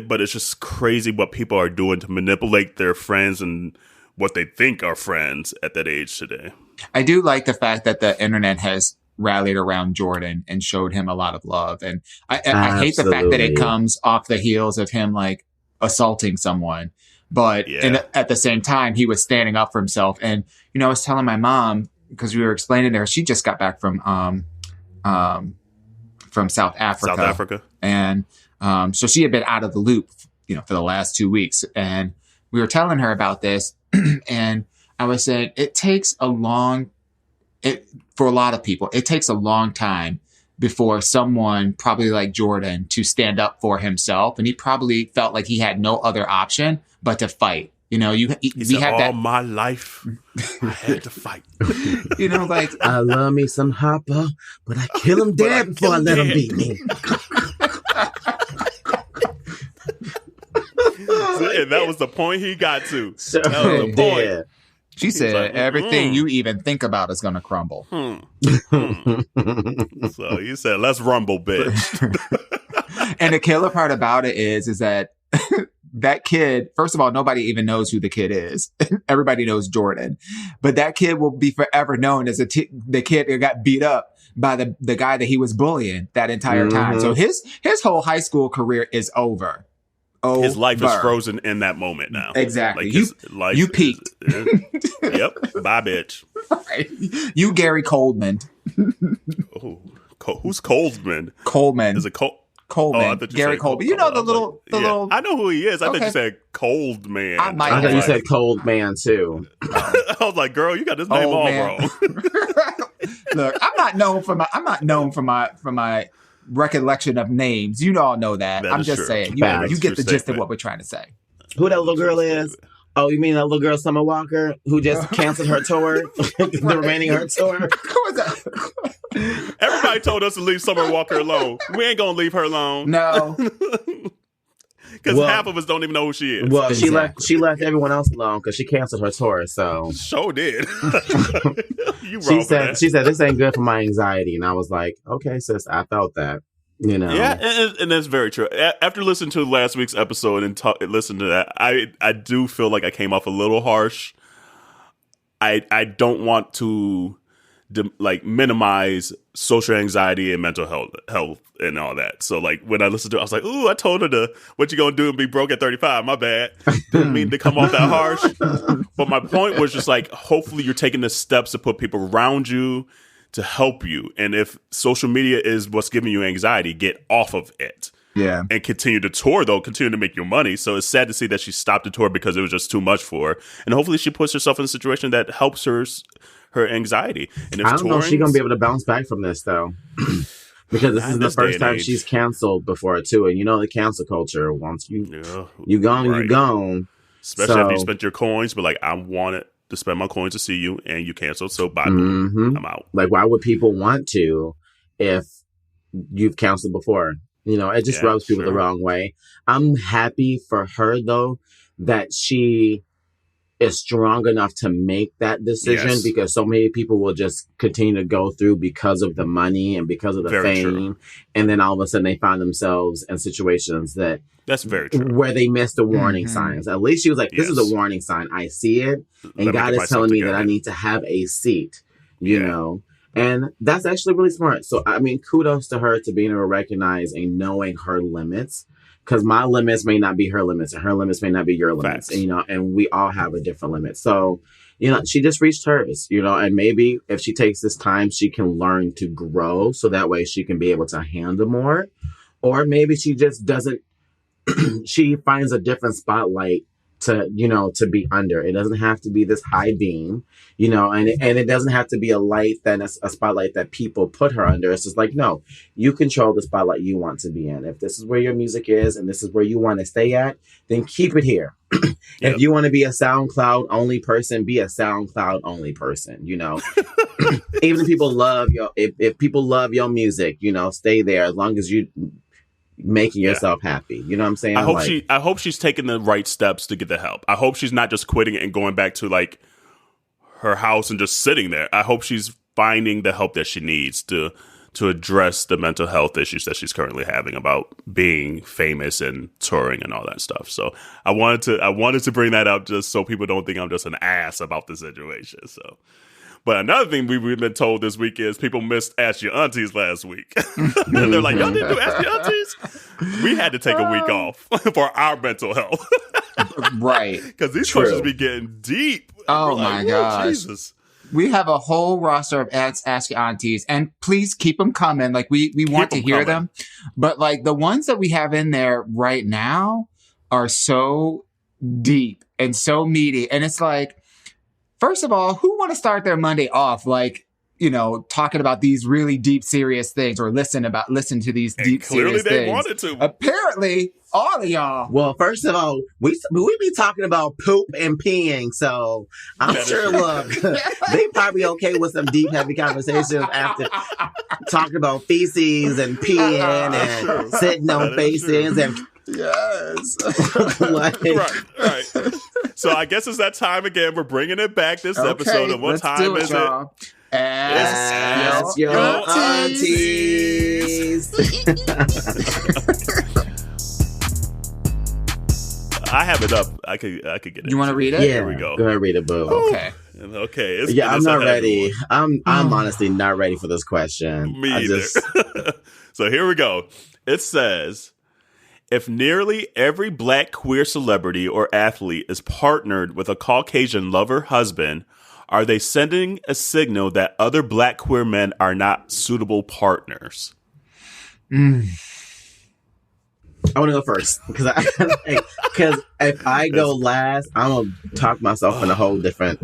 but it's just crazy what people are doing to manipulate their friends and what they think are friends at that age today. I do like the fact that the internet has rallied around Jordan and showed him a lot of love. And I hate the fact that it comes off the heels of him like assaulting someone. But at the same time, he was standing up for himself. And, I was telling my mom, because we were explaining to her, she just got back from South Africa. And so she had been out of the loop, for the last 2 weeks. And we were telling her about this. And I was saying, for a lot of people, it takes a long time before someone probably like Jordan to stand up for himself. And he probably felt like he had no other option but to fight. He said, all my life, I had to fight. Like, I love me some Hopper, but I kill him dead before I let him beat me. And that was the point he got to. So that was the point. She said, like, everything you even think about is going to crumble. So you said, let's rumble, bitch. And the killer part about it is that that kid, first of all, nobody even knows who the kid is. Everybody knows Jordan. But that kid will be forever known as the kid that got beat up by the guy that he was bullying that entire time. So his whole high school career is over. His life is frozen in that moment now. Exactly. Like you peaked. Yep. Bye, bitch. Right. You, Gary Coleman. Oh, who's Coleman? Coleman. Is it Coleman? Gary Coleman. You know the little. I know who he is. I thought you said Cold Man. I thought you said Cold Man too. I was like, girl, you got this name all wrong. Look, I'm not known for my recollection of names. You all know that. I'm just saying. You get the gist of what we're trying to say. Who that little girl is? Oh, you mean that little girl, Summer Walker, who just canceled her tour? The remaining her tour? Who is that? Everybody told us to leave Summer Walker alone. We ain't going to leave her alone. No. Because half of us don't even know who she is. Well, she left everyone else alone because she canceled her tour, so. Sure did. You wrong she said, this ain't good for my anxiety. And I was like, okay, sis, I felt that. You know. Yeah, and that's very true. After listening to last week's episode and listen to that, I do feel like I came off a little harsh. I don't want to minimize social anxiety and mental health and all that. So like when I listened to it, I was like, ooh, I told her what you gonna do and be broke at 35. My bad. Didn't mean to come off that harsh. But my point was just like, hopefully you're taking the steps to put people around you to help you. And if social media is what's giving you anxiety, get off of it. Yeah. And continue to tour, though. Continue to make your money. So it's sad to see that she stopped the tour because it was just too much for her. And hopefully she puts herself in a situation that helps her anxiety. And if I don't know if she's going to be able to bounce back from this, though. Because this is the first time she's canceled before, too. And you know the cancel culture. Once you gone, right. You gone. Especially after you spent your coins. But like, I wanted to spend my coins to see you, and you canceled. So bye. I'm out. Like, why would people want to if you've canceled before? You know, it just rubs people the wrong way. I'm happy for her, though, that she is strong enough to make that decision because so many people will just continue to go through because of the money and because of the fame. True. And then all of a sudden they find themselves in situations that's very true. Where they missed the warning signs. At least she was like, this is a warning sign. I see it. And God is telling me that I need to have a seat, you know. And that's actually really smart. So, I mean, kudos to her to being able to recognize and knowing her limits. Because my limits may not be her limits, and her limits may not be your limits. And, you know, and we all have a different limit. So, you know, she just reached hers, you know, and maybe if she takes this time, she can learn to grow. So that way she can be able to handle more. Or maybe she just doesn't, she finds a different spotlight to, you know, to be under. It doesn't have to be this high beam, you know, and it doesn't have to be a light, then a spotlight that people put her under. It's just like, no, you control the spotlight you want to be in. If this is where your music is and this is where you want to stay at, then keep it here. If you want to be a SoundCloud only person, be a SoundCloud only person, you know. Even if people love if people love your music, you know, stay there as long as you making yourself happy. You know what I'm saying? I hope she's taking the right steps to get the help. I hope she's not just quitting it and going back to like her house and just sitting there. I hope she's finding the help that she needs to address the mental health issues that she's currently having about being famous and touring and all that stuff. So I wanted to bring that up just so people don't think I'm just an ass about the situation. So. But another thing we've been told this week is people missed Ask Your Aunties last week. And they're like, y'all didn't do Ask Your Aunties? We had to take a week off for our mental health. Right. Because these questions be getting deep. Oh, my gosh. Jesus. We have a whole roster of Ask Your Aunties. And please keep them coming. Like, we want to hear them. But, like, the ones that we have in there right now are so deep and so meaty. And it's like, first of all, who want to start their Monday off like, you know, talking about these really deep, serious things or listen to these deep, serious things? Clearly they wanted to. Apparently, all of y'all. Well, first of all, we be talking about poop and peeing, so I'm sure, look, they probably okay with some deep, heavy conversations after talking about feces and peeing and sitting on faces and... Yes. Right. So I guess it's that time again. We're bringing it back this episode. And what time is it? Ask your aunties. have it up. I could get it. You want to read it? Yeah, Here we go. Go ahead, read it, boo. Okay. Okay. I'm not ready. I'm honestly not ready for this question. Me either. So here we go. It says, if nearly every black queer celebrity or athlete is partnered with a Caucasian lover husband, are they sending a signal that other black queer men are not suitable partners? I want to go first because if I go last, I'm gonna talk myself in a whole different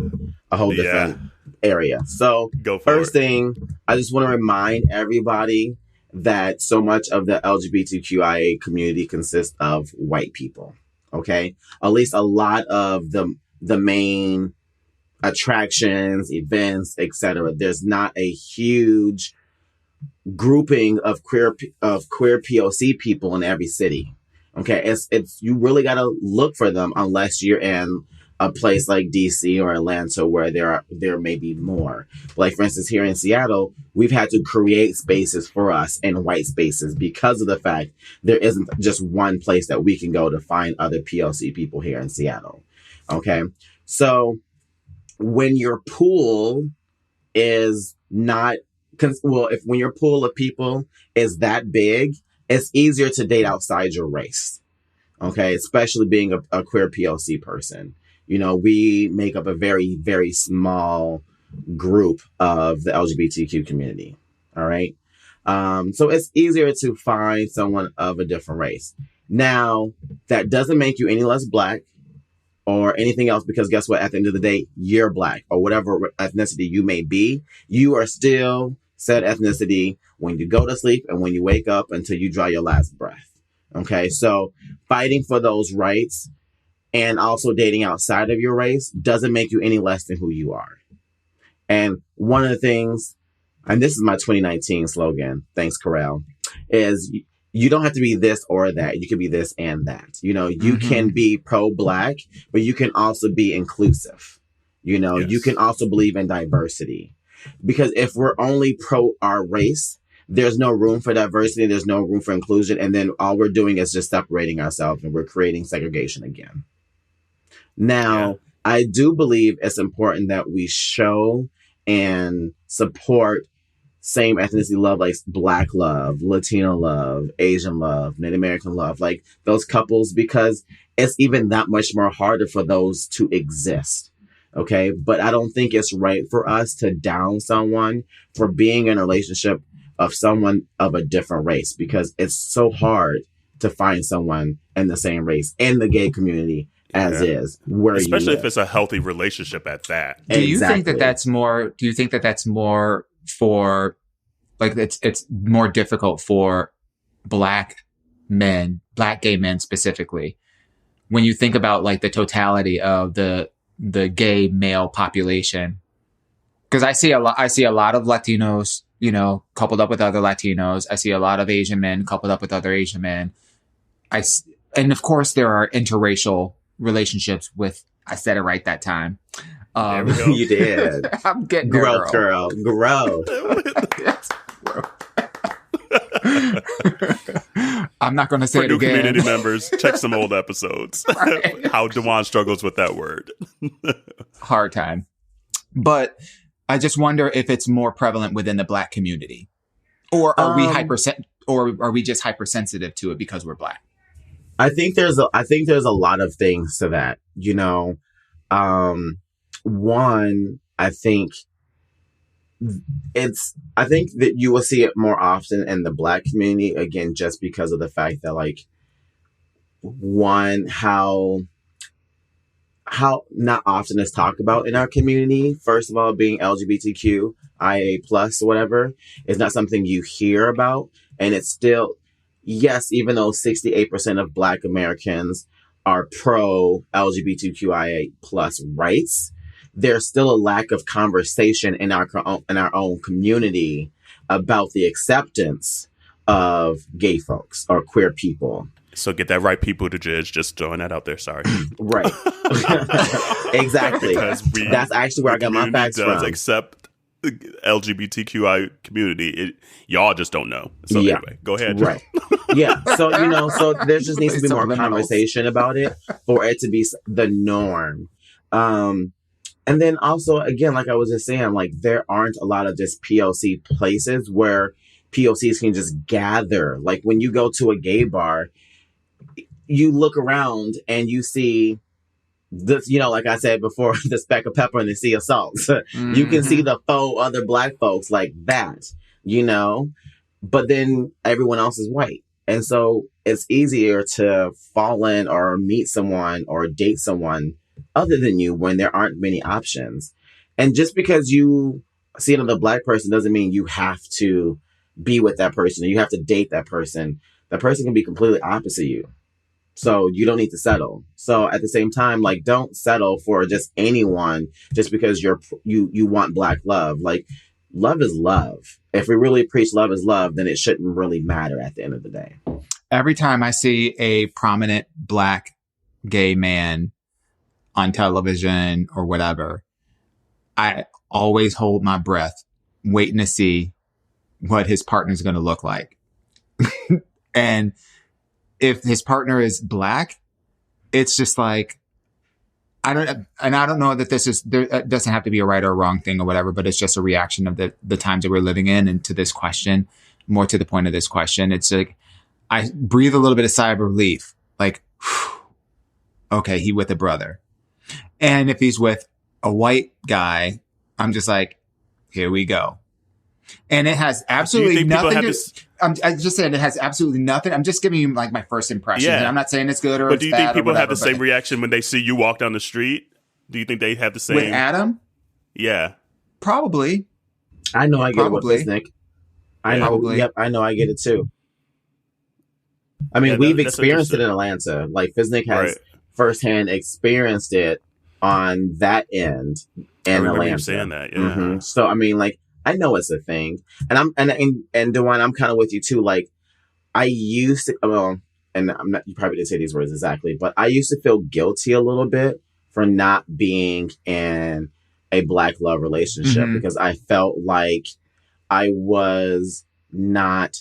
area. So Go for first it. thing, I just want to remind everybody that so much of the LGBTQIA community consists of white people. Okay, at least a lot of the main attractions, events, etc. There's not a huge grouping of queer POC people in every city. Okay, it's you really got to look for them unless you're in a place like DC or Atlanta where there may be more. Like for instance, here in Seattle, we've had to create spaces for us in white spaces because of the fact there isn't just one place that we can go to find other POC people here in Seattle. Okay, so when your pool is not when your pool of people is that big, it's easier to date outside your race. Okay, especially being a queer POC person. You know, we make up a very, very small group of the LGBTQ community. All right. So it's easier to find someone of a different race. Now, that doesn't make you any less black or anything else, because guess what? At the end of the day, you're black, or whatever ethnicity you may be. You are still said ethnicity when you go to sleep and when you wake up until you draw your last breath. Okay, so fighting for those rights and also dating outside of your race doesn't make you any less than who you are. And one of the things, and this is my 2019 slogan, thanks, Corral, is you don't have to be this or that. You can be this and that. You know, you can be pro-black, but you can also be inclusive. You know, you can also believe in diversity. Because if we're only pro our race, there's no room for diversity. There's no room for inclusion. And then all we're doing is just separating ourselves, and we're creating segregation again. Now, I do believe it's important that we show and support same ethnicity love, like Black love, Latino love, Asian love, Native American love, like those couples, because it's even that much more harder for those to exist. Okay. But I don't think it's right for us to down someone for being in a relationship of someone of a different race, because it's so hard to find someone in the same race in the gay community as is, where especially you live. if it's a healthy relationship at that. Do you think that that's more? Do you think that that's more for, like, it's more difficult for black men, black gay men specifically, when you think about like the totality of the gay male population? Because I see a lot of Latinos, you know, coupled up with other Latinos. I see a lot of Asian men coupled up with other Asian men. And of course there are interracial relationships with, I said it right that time. There we go. You did. I'm getting Growth, girl. Growth. I'm not going to say For it new again. community members, check some old episodes. Right. How Dewan struggles with that word. Hard time. But I just wonder if it's more prevalent within the black community, or are we just hypersensitive to it because we're black? I think there's a lot of things to that. You know, one, I think that you will see it more often in the black community, again, just because of the fact that, like, one, how not often it's talked about in our community. First of all, being LGBTQIA plus or whatever is not something you hear about. And it's still, yes, even though 68% of black Americans are pro LGBTQIA plus rights, there's still a lack of conversation in our own community about the acceptance of gay folks or queer people. So get that right, people, to judge. Just throwing that out there. Sorry. Right. Exactly. That's actually where I got my facts from. Accept the LGBTQI community. Y'all just don't know. So anyway, go ahead. Right. Yeah. So, so there just needs to be more Subliminals. conversation about it for it to be the norm. And then also, again, like I was just saying, like there aren't a lot of just POC places where POCs can just gather. Like when you go to a gay bar, you look around and you see this, like I said before, the speck of pepper and the sea of salt. You can see the faux other black folks like that, but then everyone else is white. And so it's easier to fall in or meet someone or date someone other than you when there aren't many options. And just because you see another black person doesn't mean you have to be with that person or you have to date that person. That person can be completely opposite you. So you don't need to settle. So at the same time, like, don't settle for just anyone just because you want black love. Like, love is love. If we really preach love is love, then it shouldn't really matter at the end of the day. Every time I see a prominent black gay man on television or whatever, I always hold my breath, waiting to see what his partner's going to look like. And if his partner is black, it's just like, I don't know that it doesn't have to be a right or a wrong thing or whatever, but it's just a reaction of the times that we're living in and to this question, more to the point of this question. It's like, I breathe a little bit of sigh of relief, like, whew, okay, he with a brother. And if he's with a white guy, I'm just like, here we go. And it has absolutely nothing to... I just said it has absolutely nothing. I'm just giving you like my first impression. And I'm not saying it's good or it's bad. But do you think people have the same reaction when they see you walk down the street? Do you think they have the same... With Adam? Yeah. Probably. I know I get it with Fisnick. I know. Yep, I know I get it too. I mean, we've experienced it in Atlanta. Like Fisnick has firsthand experienced it on that end in Atlanta. You saying that, yeah. Mm-hmm. So I mean, like, I know it's a thing, and DeWine, I'm kind of with you too. Like, I used to, and I'm not. You probably didn't say these words exactly, but I used to feel guilty a little bit for not being in a black love relationship because I felt like I was not,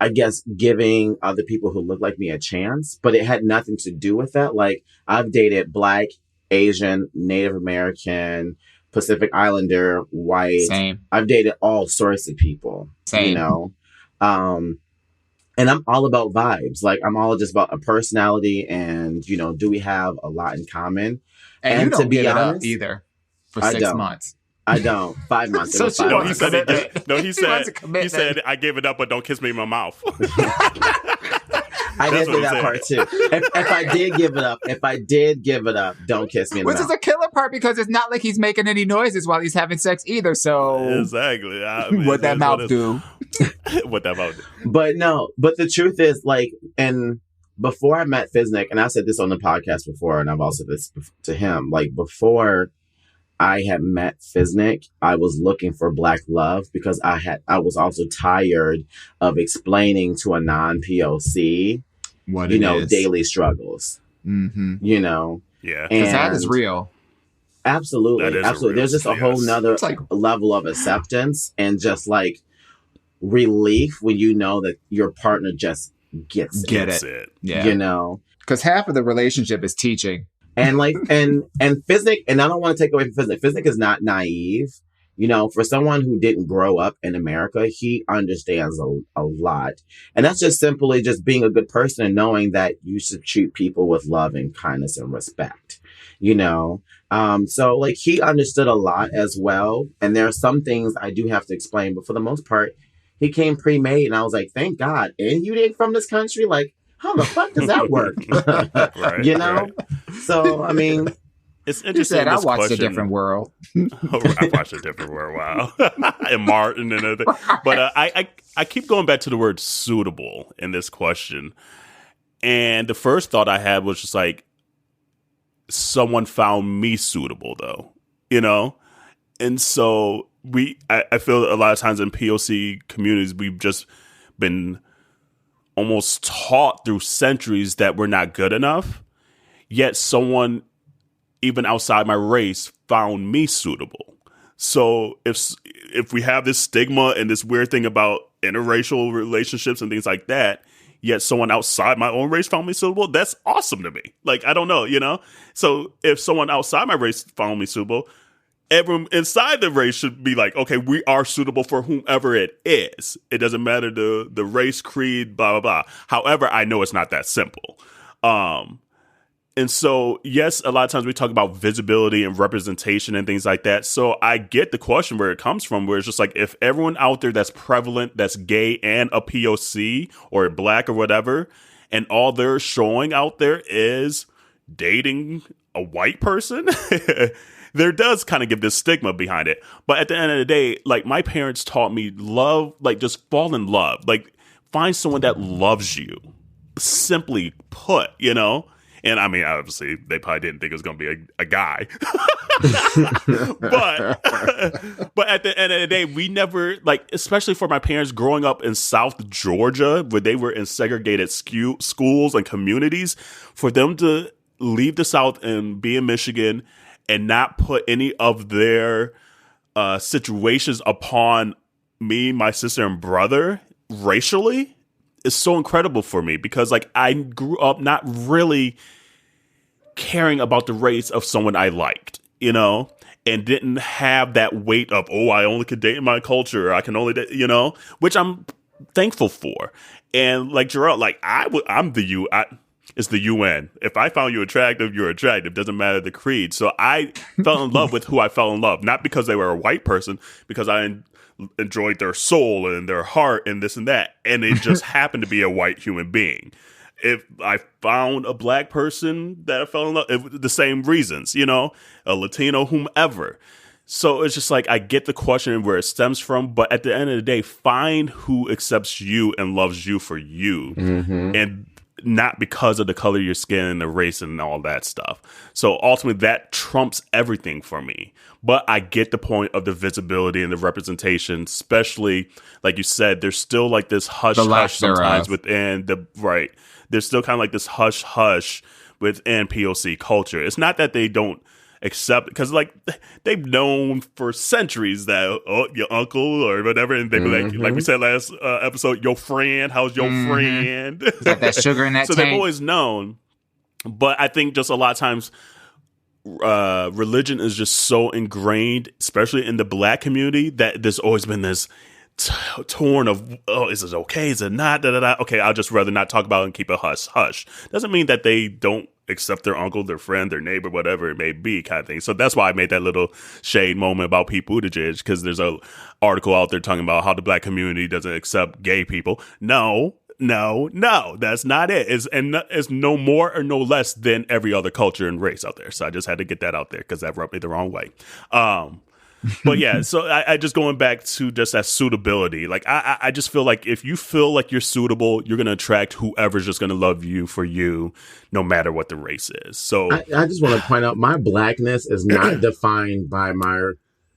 I guess, giving other people who look like me a chance, but it had nothing to do with that. Like, I've dated black, Asian, Native American, Pacific Islander, white. Same. I've dated all sorts of people. Same. And I'm all about vibes. Like, I'm all just about a personality and, do we have a lot in common? And you don't to be honest, up either for 6 months. I don't. 5 months. So 5 months. He said, I gave it up, but don't kiss me in my mouth. I did say that part too. If I did give it up, don't kiss me in the mouth. Which is a killer part because it's not like he's making any noises while he's having sex either. So exactly. What that mouth do? What that mouth do? But the truth is, like, and before I met Fisnick, and I said this on the podcast before, and I've also said this to him, like, before I had met Fisnick, I was looking for black love because I was also tired of explaining to a non-POC what it is. Daily struggles. Mm-hmm. Yeah. Because that is real. Absolutely. Absolutely. There's just a whole nother level of acceptance and just like relief when you know that your partner just gets it. Yeah. Because half of the relationship is teaching. And like, and Fisnick, and I don't want to take away from Fisnick. Fisnick is not naive. For someone who didn't grow up in America, he understands a lot. And that's just simply just being a good person and knowing that you should treat people with love and kindness and respect, So like he understood a lot as well. And there are some things I do have to explain, but for the most part, he came pre-made and I was like, thank God. And you ain't from this country? Like, how the fuck does that work? Right. So, I mean, it's interesting. I watched A Different World. I watched A Different World. Wow. And Martin and everything. But I keep going back to the word suitable in this question. And the first thought I had was just like, someone found me suitable though, And so I feel a lot of times in POC communities, we've just been almost taught through centuries that we're not good enough. Yet someone, even outside my race, found me suitable. So if we have this stigma and this weird thing about interracial relationships and things like that, yet someone outside my own race found me suitable, that's awesome to me. Like, I don't know, you know? So if someone outside my race found me suitable, everyone inside the race should be like, okay, we are suitable for whomever it is. It doesn't matter the race, creed, blah, blah, blah. However, I know it's not that simple. And so, yes, a lot of times we talk about visibility and representation and things like that. So I get the question where it comes from, where it's just like, if everyone out there that's prevalent, that's gay and a POC or black or whatever, and all they're showing out there is dating a white person, there does kind of give this stigma behind it. But at the end of the day, like, my parents taught me love, like, just fall in love, like, find someone that loves you, simply put, you know? And I mean, obviously, they probably didn't think it was going to be a guy. but at the end of the day, we never, like, especially for my parents growing up in South Georgia, where they were in segregated schools and communities, for them to leave the South and be in Michigan and not put any of their situations upon me, my sister, and brother racially is so incredible for me, because, like, I grew up not really caring about the race of someone I liked, you know, and didn't have that weight of, oh, I only could date in my culture, I can only date, you know, which I'm thankful for. And like Jerrell, like, it's the UN. If I found you attractive, you're attractive. Doesn't matter the creed. So I fell in love with who I fell in love, not because they were a white person, because I enjoyed their soul and their heart and this and that. And it just happened to be a white human being. If I found a black person that I fell in love with, the same reasons, you know, a Latino, whomever. So it's just like, I get the question and where it stems from, but at the end of the day, find who accepts you and loves you for you. Mm-hmm. And not because of the color of your skin and the race and all that stuff. So ultimately, that trumps everything for me. But I get the point of the visibility and the representation, especially, like you said, there's still like this hush-hush sometimes within the, right. There's still kind of like this hush-hush within POC culture. It's not that they don't accept, because like they've known for centuries that, oh, your uncle or whatever, and they be like we said last episode, your friend, how's your friend? Got that sugar in that so tank. They've always known. But I think just a lot of times religion is just so ingrained, especially in the black community, that there's always been this torn of, oh, is this okay? Is it not? Da, da, da. Okay, I'll just rather not talk about it and keep it hush. Doesn't mean that they don't accept their uncle, their friend, their neighbor, whatever it may be, kind of thing. So that's why I made that little shade moment about Pete Buttigieg, because there's a article out there talking about how the black community doesn't accept gay people. No, that's not it. It's no more or no less than every other culture and race out there. So I just had to get that out there because that rubbed me the wrong way. But yeah, so I just going back to just that suitability. Like, I just feel like if you feel like you're suitable, you're going to attract whoever's just going to love you for you, no matter what the race is. So I just want to point out, my blackness is not defined by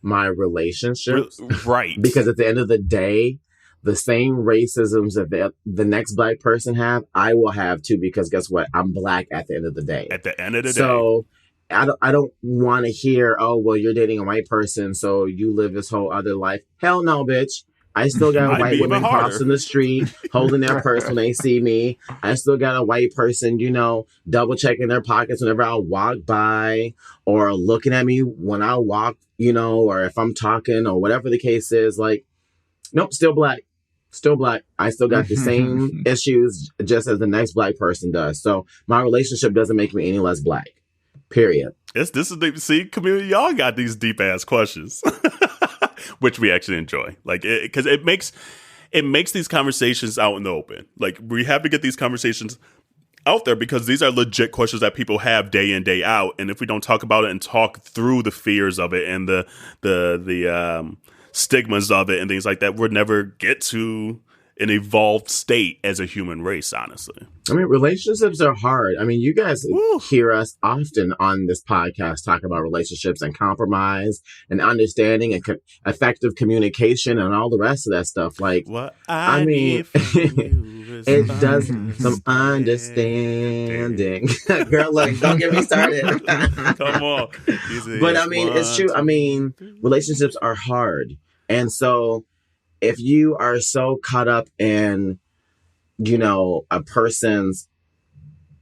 my relationships. Right. Because at the end of the day, the same racisms that the next black person have, I will have too, because guess what? I'm black at the end of the day. At the end of the day. So I don't want to hear, oh, well, you're dating a white person, so you live this whole other life. Hell no, bitch. I still got white women crossing the street, holding their purse when they see me. I still got a white person, you know, double checking their pockets whenever I walk by, or looking at me when I walk, you know, or if I'm talking, or whatever the case is. Like, nope, still black. Still black. I still got the same issues just as the next black person does. So my relationship doesn't make me any less black. Period. This is the, see, community, y'all got these deep ass questions, which we actually enjoy. Like, because it makes these conversations out in the open. Like, we have to get these conversations out there because these are legit questions that people have day in, day out. And if we don't talk about it and talk through the fears of it and the stigmas of it and things like that, we'll never get to an evolved state as a human race, honestly. I mean, relationships are hard. I mean, you guys hear us often on this podcast talk about relationships and compromise and understanding and effective communication and all the rest of that stuff. Like, what I mean, need from you is it does some understanding. Girl, look, don't get me started. Come on. But I mean, it's true. I mean, relationships are hard. And so if you are so caught up in, you know, a person's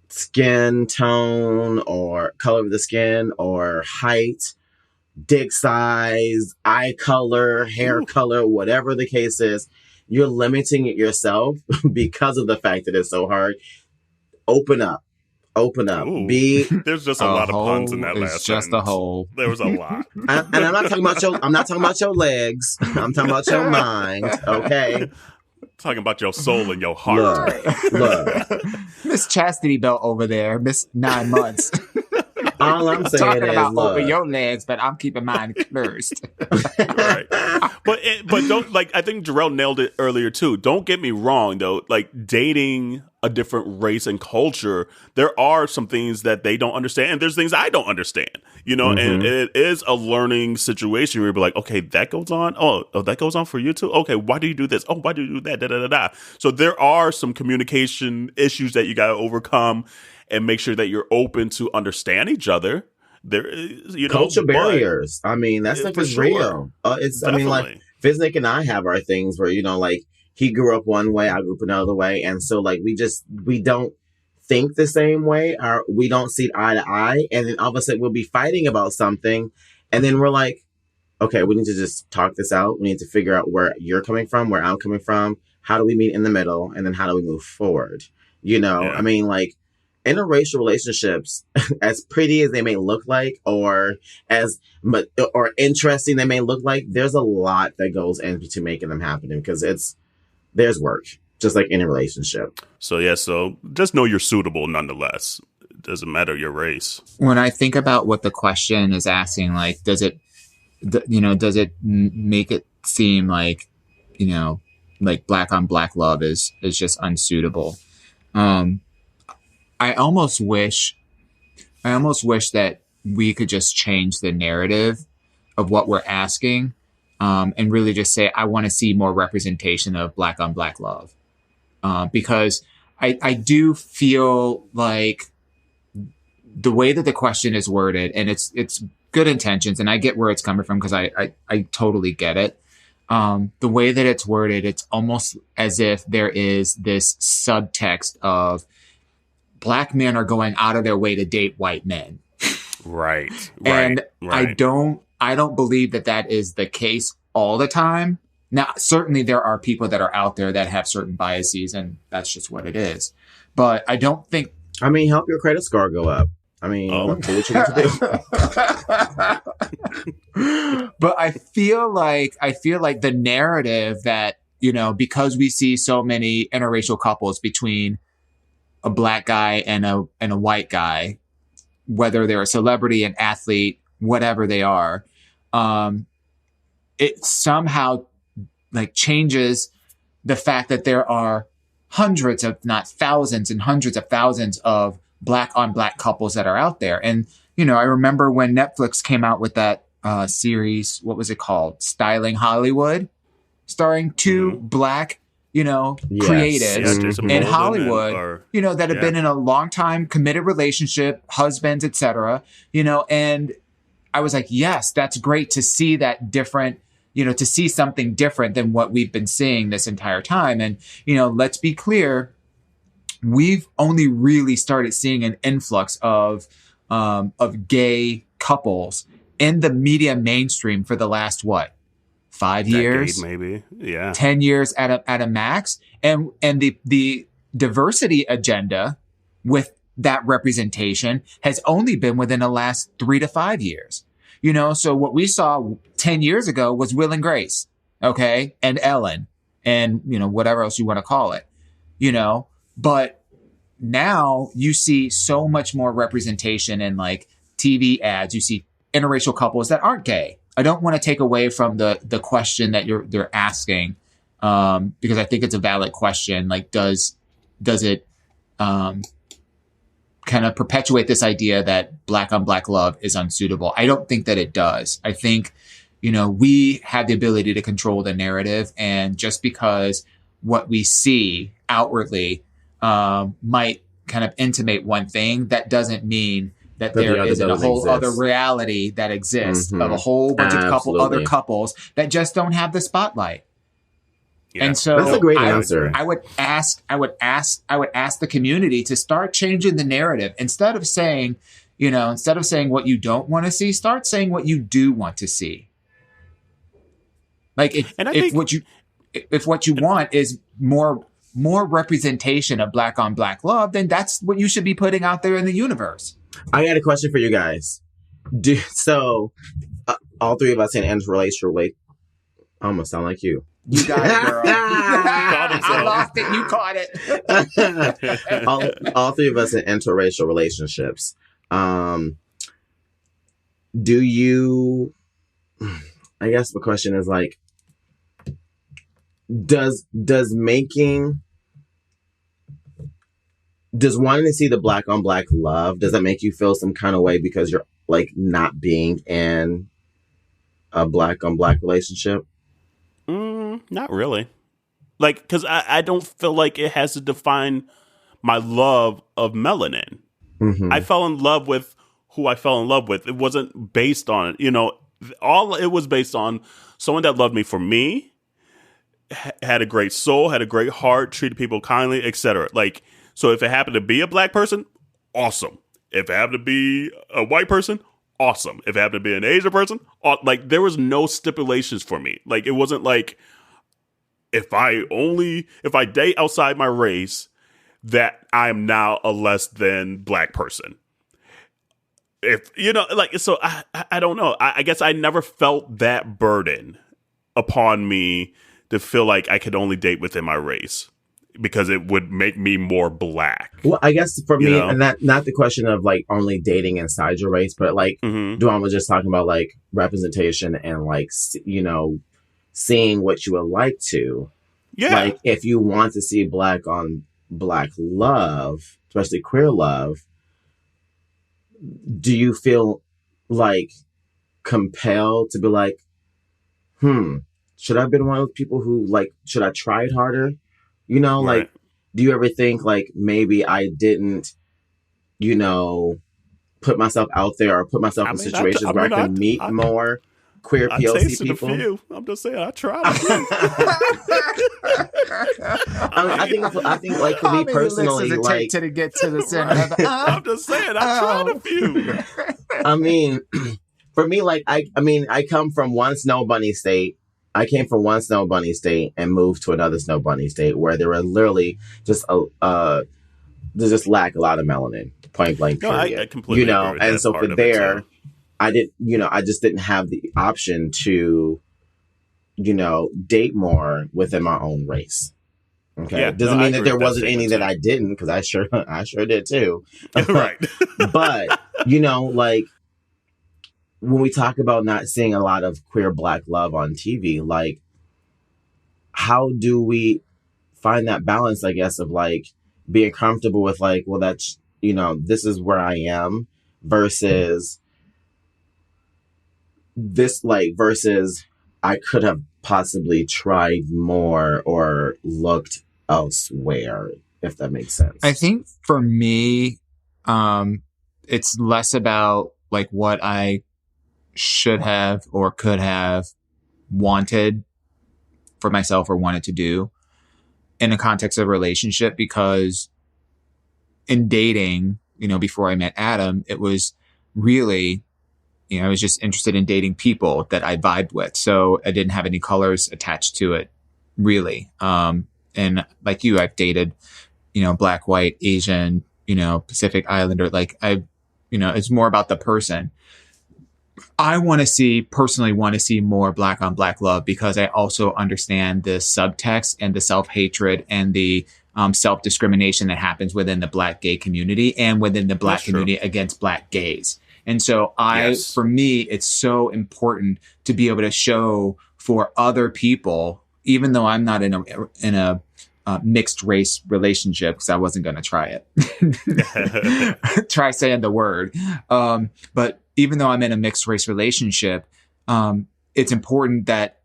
skin tone or color of the skin or height, dick size, eye color, hair color, whatever the case is, you're limiting it yourself because of the fact that it's so hard. Open up. Ooh. There's just a lot of puns in that last just sentence. a hole. There was a lot. And I'm not talking about your legs. I'm talking about your mind. Okay. Talking about your soul and your heart. Look. Miss Chastity Belt over there, Miss 9 months. All I'm saying talking is, about look. over your legs, but I'm keeping mine closed. Right. But don't, like, I think Jerrell nailed it earlier too. Don't get me wrong though. Like, dating a different race and culture, there are some things that they don't understand, and there's things I don't understand. You know, and it is a learning situation where you'll be like, okay, that goes on. Oh, that goes on for you too. Okay, why do you do this? Oh, why do you do that? Da da da da. So there are some communication issues that you got to overcome and make sure that you're open to understand each other. There is, you know, culture barriers. I mean, that stuff is real. It's Definitely. I mean, like Fiznik and I have our things where, you know, like he grew up one way, I grew up another way, and so like we don't think the same way, or we don't see eye to eye, and then all of a sudden we'll be fighting about something, and then we're like, okay, we need to just talk this out. We need to figure out where you're coming from, where I'm coming from. How do we meet in the middle, and then how do we move forward? You know, I mean, like, interracial relationships, as pretty as they may look like, or interesting they may look like, there's a lot that goes into making them happen, because there's work, just like any relationship. So just know you're suitable nonetheless. It doesn't matter your race. When I think about what the question is asking, like, does it make it seem like, you know, like black on black love is just unsuitable? I almost wish that we could just change the narrative of what we're asking, and really just say, I want to see more representation of black on black love. Because I do feel like the way that the question is worded, and it's good intentions, and I get where it's coming from, because I totally get it. The way that it's worded, it's almost as if there is this subtext of black men are going out of their way to date white men. Right. And I don't believe that is the case all the time. Now, certainly there are people that are out there that have certain biases, and that's just what it is. But I don't think... I mean, help your credit score go up. I mean, do what you need to do. But I feel like the narrative that, you know, because we see so many interracial couples between a black guy and a white guy, whether they're a celebrity, an athlete, whatever they are, it somehow like changes the fact that there are hundreds, if not thousands and hundreds of thousands of black on black couples that are out there. And, you know, I remember when Netflix came out with that series, what was it called? Styling Hollywood, starring two black, you know, creatives in Hollywood, you know, that have been in a long time committed relationship, husbands, etc. You know, and I was like, yes, that's great to see that different, you know, to see something different than what we've been seeing this entire time. And, you know, let's be clear, we've only really started seeing an influx of gay couples in the media mainstream for the last, 5 years, maybe, 10 years at a max. And the diversity agenda with that representation has only been within the last 3 to 5 years. You know, so what we saw 10 years ago was Will and Grace, okay, and Ellen, and, you know, whatever else you want to call it, you know. But now you see so much more representation in like TV ads. You see interracial couples that aren't gay. I don't want to take away from the question that they're asking, because I think it's a valid question. Like, does it kind of perpetuate this idea that black on black love is unsuitable? I don't think that it does. I think, we have the ability to control the narrative, and just because what we see outwardly might kind of intimate one thing, that doesn't mean that there isn't a whole other reality that exists of a whole bunch of other couples that just don't have the spotlight. Yeah. And so that's a great answer. I would ask the community to start changing the narrative. Instead of saying what you don't want to see, start saying what you do want to see. Like if what you want is more representation of black on black love, then that's what you should be putting out there in the universe. I got a question for you guys. All three of us in interracial I almost sound like you. You got it, girl. I lost it. You caught it. all three of us in interracial relationships. Do you? I guess the question is like, does wanting to see the black on black love, does that make you feel some kind of way because you're like not being in a black on black relationship? Not really. Like, because I don't feel like it has to define my love of melanin. Mm-hmm. I fell in love with who I fell in love with. It wasn't based on it. All it was based on someone that loved me for me, had a great soul, had a great heart, treated people kindly, etc. Like, so if it happened to be a black person, awesome. If it happened to be a white person, awesome. If it happened to be an Asian person, like, there was no stipulations for me. Like, it wasn't like, if I date outside my race, that I am now a less than black person. So I don't know. I guess I never felt that burden upon me to feel like I could only date within my race because it would make me more black. Well, I guess for me, and not the question of like only dating inside your race, but like Duan was just talking about like representation and like, seeing what you would like to. Yeah. Like if you want to see black on black love, especially queer love, do you feel like compelled to be like, should I have been one of those people who like, should I try it harder? Right. Like, do you ever think like maybe I didn't, put myself out there or put myself in situations where I can meet more queer POC people? A few. I'm just saying, I tried a few. I think like for me personally, like to get to the center. I'm just saying, I tried a few. I mean, for me, like I come from one snow bunny state. I came from one snow bunny state and moved to another snow bunny state where there were literally just there's just lack a lot of melanin, point blank. No, I completely agree with and that so part for there, I just didn't have the option to, date more within my own race. Okay, yeah, doesn't mean that there wasn't any that I didn't, because I sure did too. Right, but like, when we talk about not seeing a lot of queer black love on TV, like, how do we find that balance, I guess, of like being comfortable with like, well, that's, this is where I am versus I could have possibly tried more or looked elsewhere, if that makes sense. I think for me, it's less about like what I should have or could have wanted for myself or wanted to do in the context of a relationship, because in dating, before I met Adam, it was really, I was just interested in dating people that I vibed with. So I didn't have any colors attached to it, really. And like you, I've dated, black, white, Asian, Pacific Islander. Like it's more about the person. I personally want to see more black on black love, because I also understand the subtext and the self-hatred and the self-discrimination that happens within the black gay community and within the black community against black gays. And so for me, it's so important to be able to show for other people even though I'm not in a mixed race relationship, because I wasn't going to try it, try saying the word. But even though I'm in a mixed race relationship, it's important that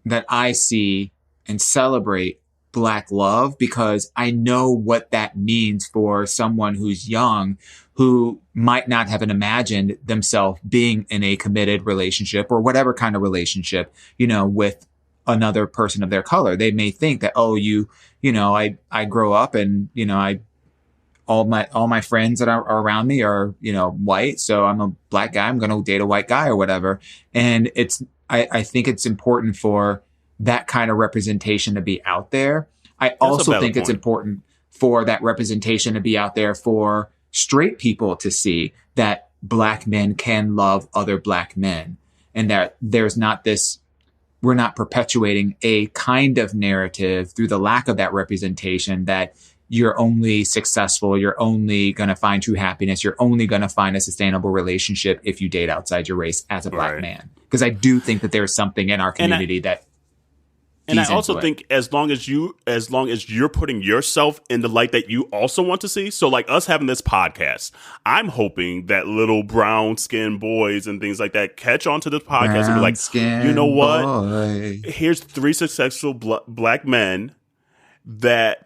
I see and celebrate Black love, because I know what that means for someone who's young, who might not have imagined themselves being in a committed relationship or whatever kind of relationship, with another person of their color. They may think that, I grow up and, all my friends that are around me are, white. So I'm a Black guy. I'm going to date a white guy or whatever. And I think it's important for that kind of representation to be out there. I also think it's important for that representation to be out there for straight people to see that Black men can love other Black men, and that there's not we're not perpetuating a kind of narrative through the lack of that representation that you're only successful, you're only going to find true happiness, you're only going to find a sustainable relationship if you date outside your race as a Black man. Because I do think that there's something in our community and I also think as long as you're putting yourself in the light that you also want to see. So like us having this podcast, I'm hoping that little brown skinned boys and things like that catch on to this podcast and be like, you know what? Boy. Here's 3 successful Black men that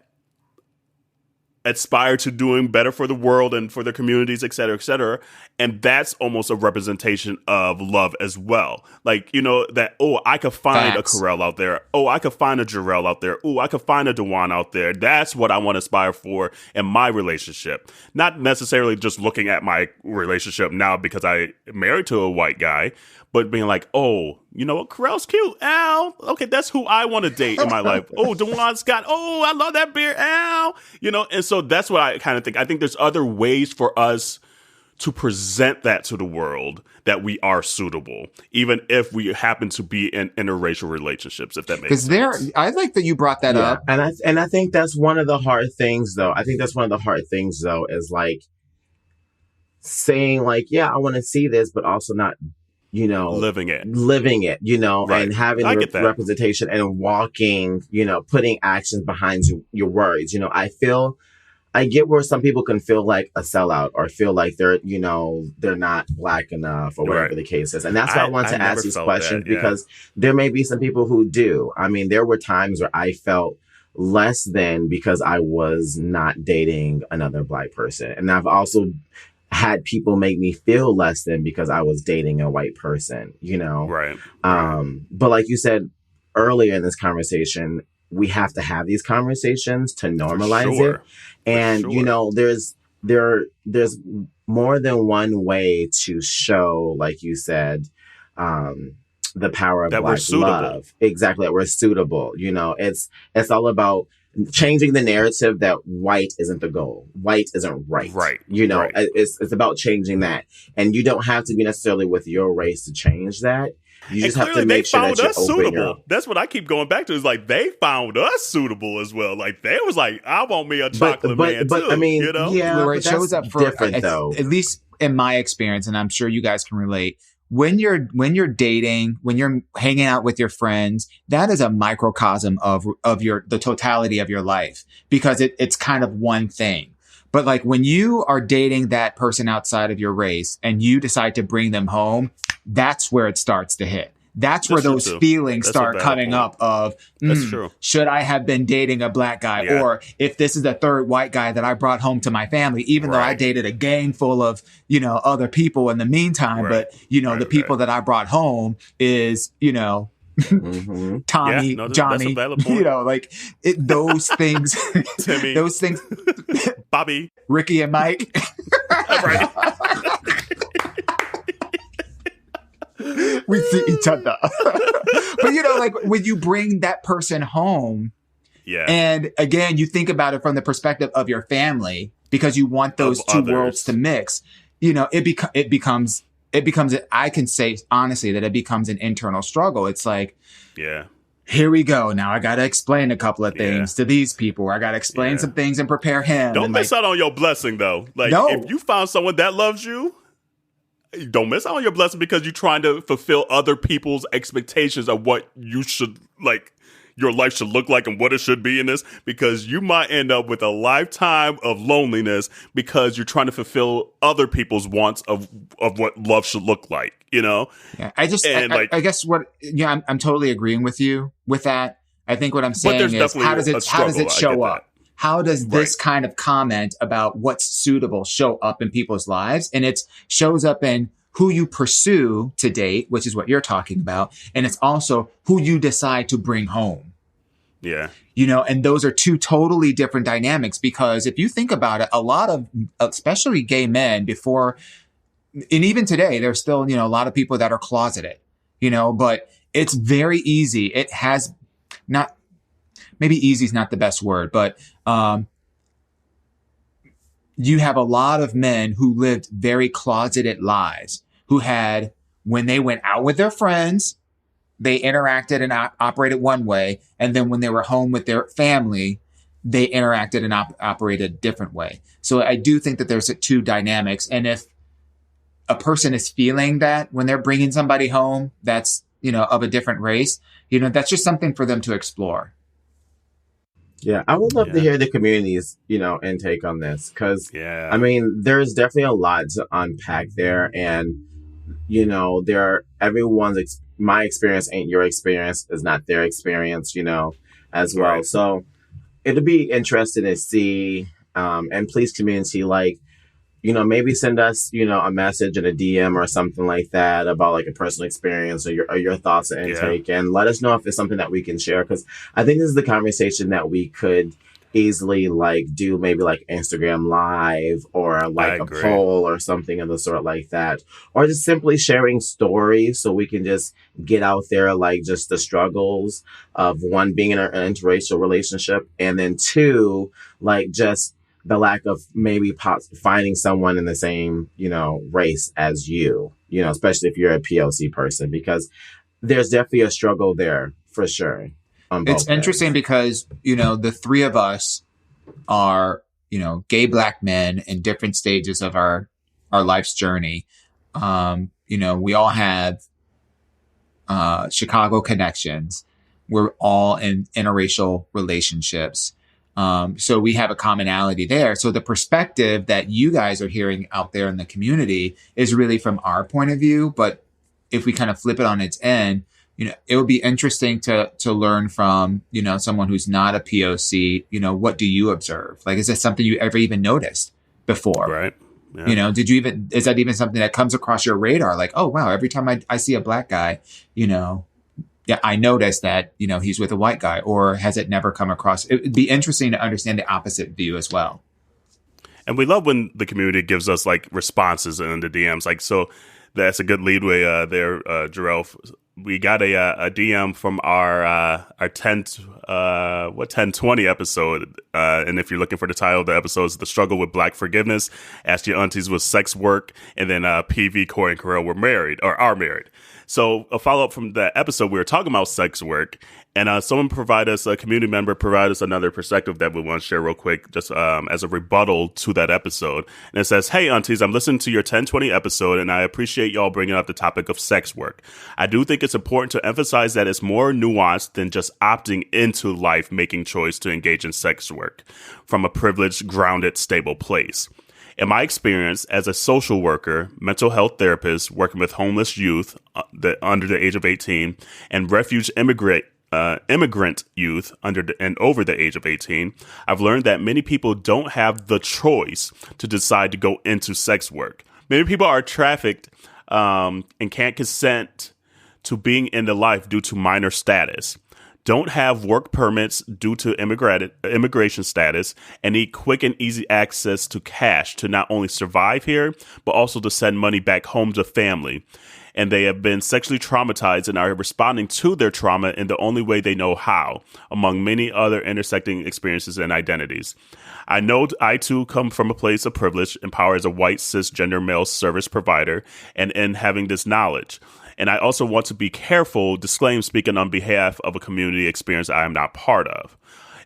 aspire to doing better for the world and for their communities, et cetera, et cetera. And that's almost a representation of love as well. Like, that, I could find a Carell out there. I could find a Jerrell out there. I could find a Dewan out there. That's what I want to aspire for in my relationship. Not necessarily just looking at my relationship now because I'm married to a white guy, but being like, you know what? Carell's cute. Al. Okay, that's who I want to date in my life. Dewan Scott. I love that beard. Al. And so that's what I kind of think. I think there's other ways for us to present that to the world, that we are suitable, even if we happen to be in interracial relationships, if that makes sense. I like that you brought that up. And I think that's one of the hard things, though. Is like saying like, yeah, I want to see this, but also not, living it, right. And having the representation and walking, putting actions behind your words. I get where some people can feel like a sellout or feel like they're not Black enough or whatever the case is. And that's why I want to ask these questions, because there may be some people who do. I mean, there were times where I felt less than because I was not dating another Black person. And I've also had people make me feel less than because I was dating a white person, Right. But like you said earlier in this conversation, we have to have these conversations to normalize it. And, there's more than one way to show, like you said, the power of that Black love. Exactly. That we're suitable. It's all about changing the narrative that white isn't the goal. White isn't right. Right. Right. It's about changing that. And you don't have to be necessarily with your race to change that. You just have to make sure that you're suitable. That's what I keep going back to. Is like they found us suitable as well. Like they was like, I want me a chocolate man too. I mean, where it shows up for different though. At least in my experience, and I'm sure you guys can relate. When you're dating, when you're hanging out with your friends, that is a microcosm of the totality of your life, because it's kind of one thing. But like when you are dating that person outside of your race and you decide to bring them home, that's where it starts to hit. That's where those feelings start coming up of, should I have been dating a Black guy? Yeah. Or if this is the third white guy that I brought home to my family, even though I dated a gang full of, other people in the meantime, but, the people that I brought home is, Tommy, Johnny, those things, Timmy, those things, Bobby, Ricky and Mike. Right. We see each other. But when you bring that person home, and again, you think about it from the perspective of your family, because you want those two worlds to mix, it becomes, I can say honestly that it becomes an internal struggle. It's like, here we go. Now I got to explain a couple of things to these people. I got to explain some things and prepare him. Don't miss out on your blessing though. If you found someone that loves you, don't miss out on your blessing because you're trying to fulfill other people's expectations of what you should your life should look like and what it should be in this, because you might end up with a lifetime of loneliness because you're trying to fulfill other people's wants of what love should look like, you know? Yeah, I guess I'm totally agreeing with you with that. I think what I'm saying is how does it show up? How does this kind of comment about what's suitable show up in people's lives? And it shows up in who you pursue to date, which is what you're talking about. And it's also who you decide to bring home. Yeah. You know, and those are two totally different dynamics, because if you think about it, a lot of, especially gay men before, and even today, there's still, you know, a lot of people that are closeted, you know, but it's very easy. It has not, maybe easy is not the best word, but, you have a lot of men who lived very closeted lives, who had, when they went out with their friends, they interacted and operated one way. And then when they were home with their family, they interacted and operated a different way. So I do think that there's two dynamics. And if a person is feeling that when they're bringing somebody home that's, you know, of a different race, you know, that's just something for them to explore. Yeah, I would love to hear the community's, you know, intake on this, because, I mean, there's definitely a lot to unpack there, and, you know, my experience ain't your experience, is not their experience, you know, as well. Right. So it'll be interesting to see, and please, community, like, you know, maybe send us, you know, a message in a DM or something like that about like a personal experience or your thoughts and intake, and let us know if it's something that we can share. Because I think this is the conversation that we could easily like do, maybe like Instagram Live or like a poll or something of the sort like that, or just simply sharing stories so we can just get out there, like just the struggles of one, being in an interracial relationship, and then two, like just the lack of maybe finding someone in the same, you know, race as you know, especially if you're a POC person, because there's definitely a struggle there for sure. It's interesting because, you know, the three of us are, you know, gay Black men in different stages of our life's journey. You know, we all have Chicago connections. We're all in interracial relationships. So we have a commonality there. So the perspective that you guys are hearing out there in the community is really from our point of view. But if we kind of flip it on its end, you know, it would be interesting to learn from, you know, someone who's not a POC, you know, what do you observe? Like, is this something you ever even noticed before? Right. Yeah. You know, is that even something that comes across your radar? Like, oh, wow, every time I see a Black guy, you know, yeah, I noticed that, you know, he's with a white guy, or has it never come across? It would be interesting to understand the opposite view as well. And we love when the community gives us like responses in the DMs. Like, so that's a good leadway there, Jerrell. We got a DM from our 1020 episode. And if you're looking for the title of the episode, it's The Struggle with Black Forgiveness. Ask Your Aunties with Sex Work. And then PV, Corey, and Carell are married. So a follow-up from the episode, we were talking about sex work, and a community member provided us another perspective that we want to share real quick, just as a rebuttal to that episode. And it says, "Hey, aunties, I'm listening to your 1020 episode, and I appreciate y'all bringing up the topic of sex work. I do think it's important to emphasize that it's more nuanced than just opting into life making choice to engage in sex work from a privileged, grounded, stable place. In my experience as a social worker, mental health therapist working with homeless youth under the age of 18 and refuge immigrant youth under and over the age of 18, I've learned that many people don't have the choice to decide to go into sex work. Many people are trafficked and can't consent to being in the life due to minor status, don't have work permits due to immigration status, and need quick and easy access to cash to not only survive here, but also to send money back home to family. And they have been sexually traumatized and are responding to their trauma in the only way they know how, among many other intersecting experiences and identities. I know I too come from a place of privilege, empowered as a white cisgender male service provider, and in having this knowledge. And I also want to be careful, speaking on behalf of a community experience I am not part of.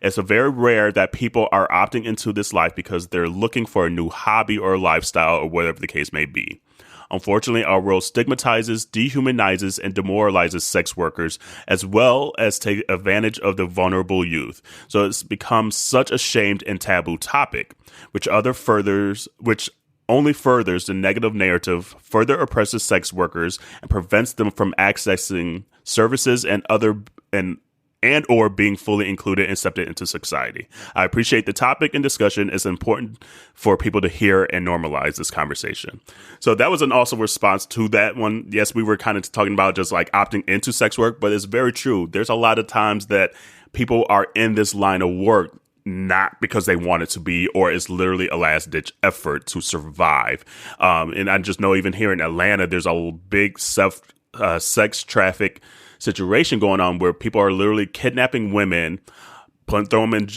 It's very rare that people are opting into this life because they're looking for a new hobby or lifestyle or whatever the case may be. Unfortunately, our world stigmatizes, dehumanizes, and demoralizes sex workers, as well as take advantage of the vulnerable youth. So it's become such a shamed and taboo topic, which only furthers the negative narrative, further oppresses sex workers, and prevents them from accessing services and or being fully included and accepted into society. I appreciate the topic and discussion. It's important for people to hear and normalize this conversation. So that was an awesome response to that one. Yes, we were kind of talking about just like opting into sex work, but it's very true. There's a lot of times that people are in this line of work not because they want it to be, or it's literally a last ditch effort to survive. And I just know even here in Atlanta, there's a big sex traffic situation going on where people are literally kidnapping women, throwing them in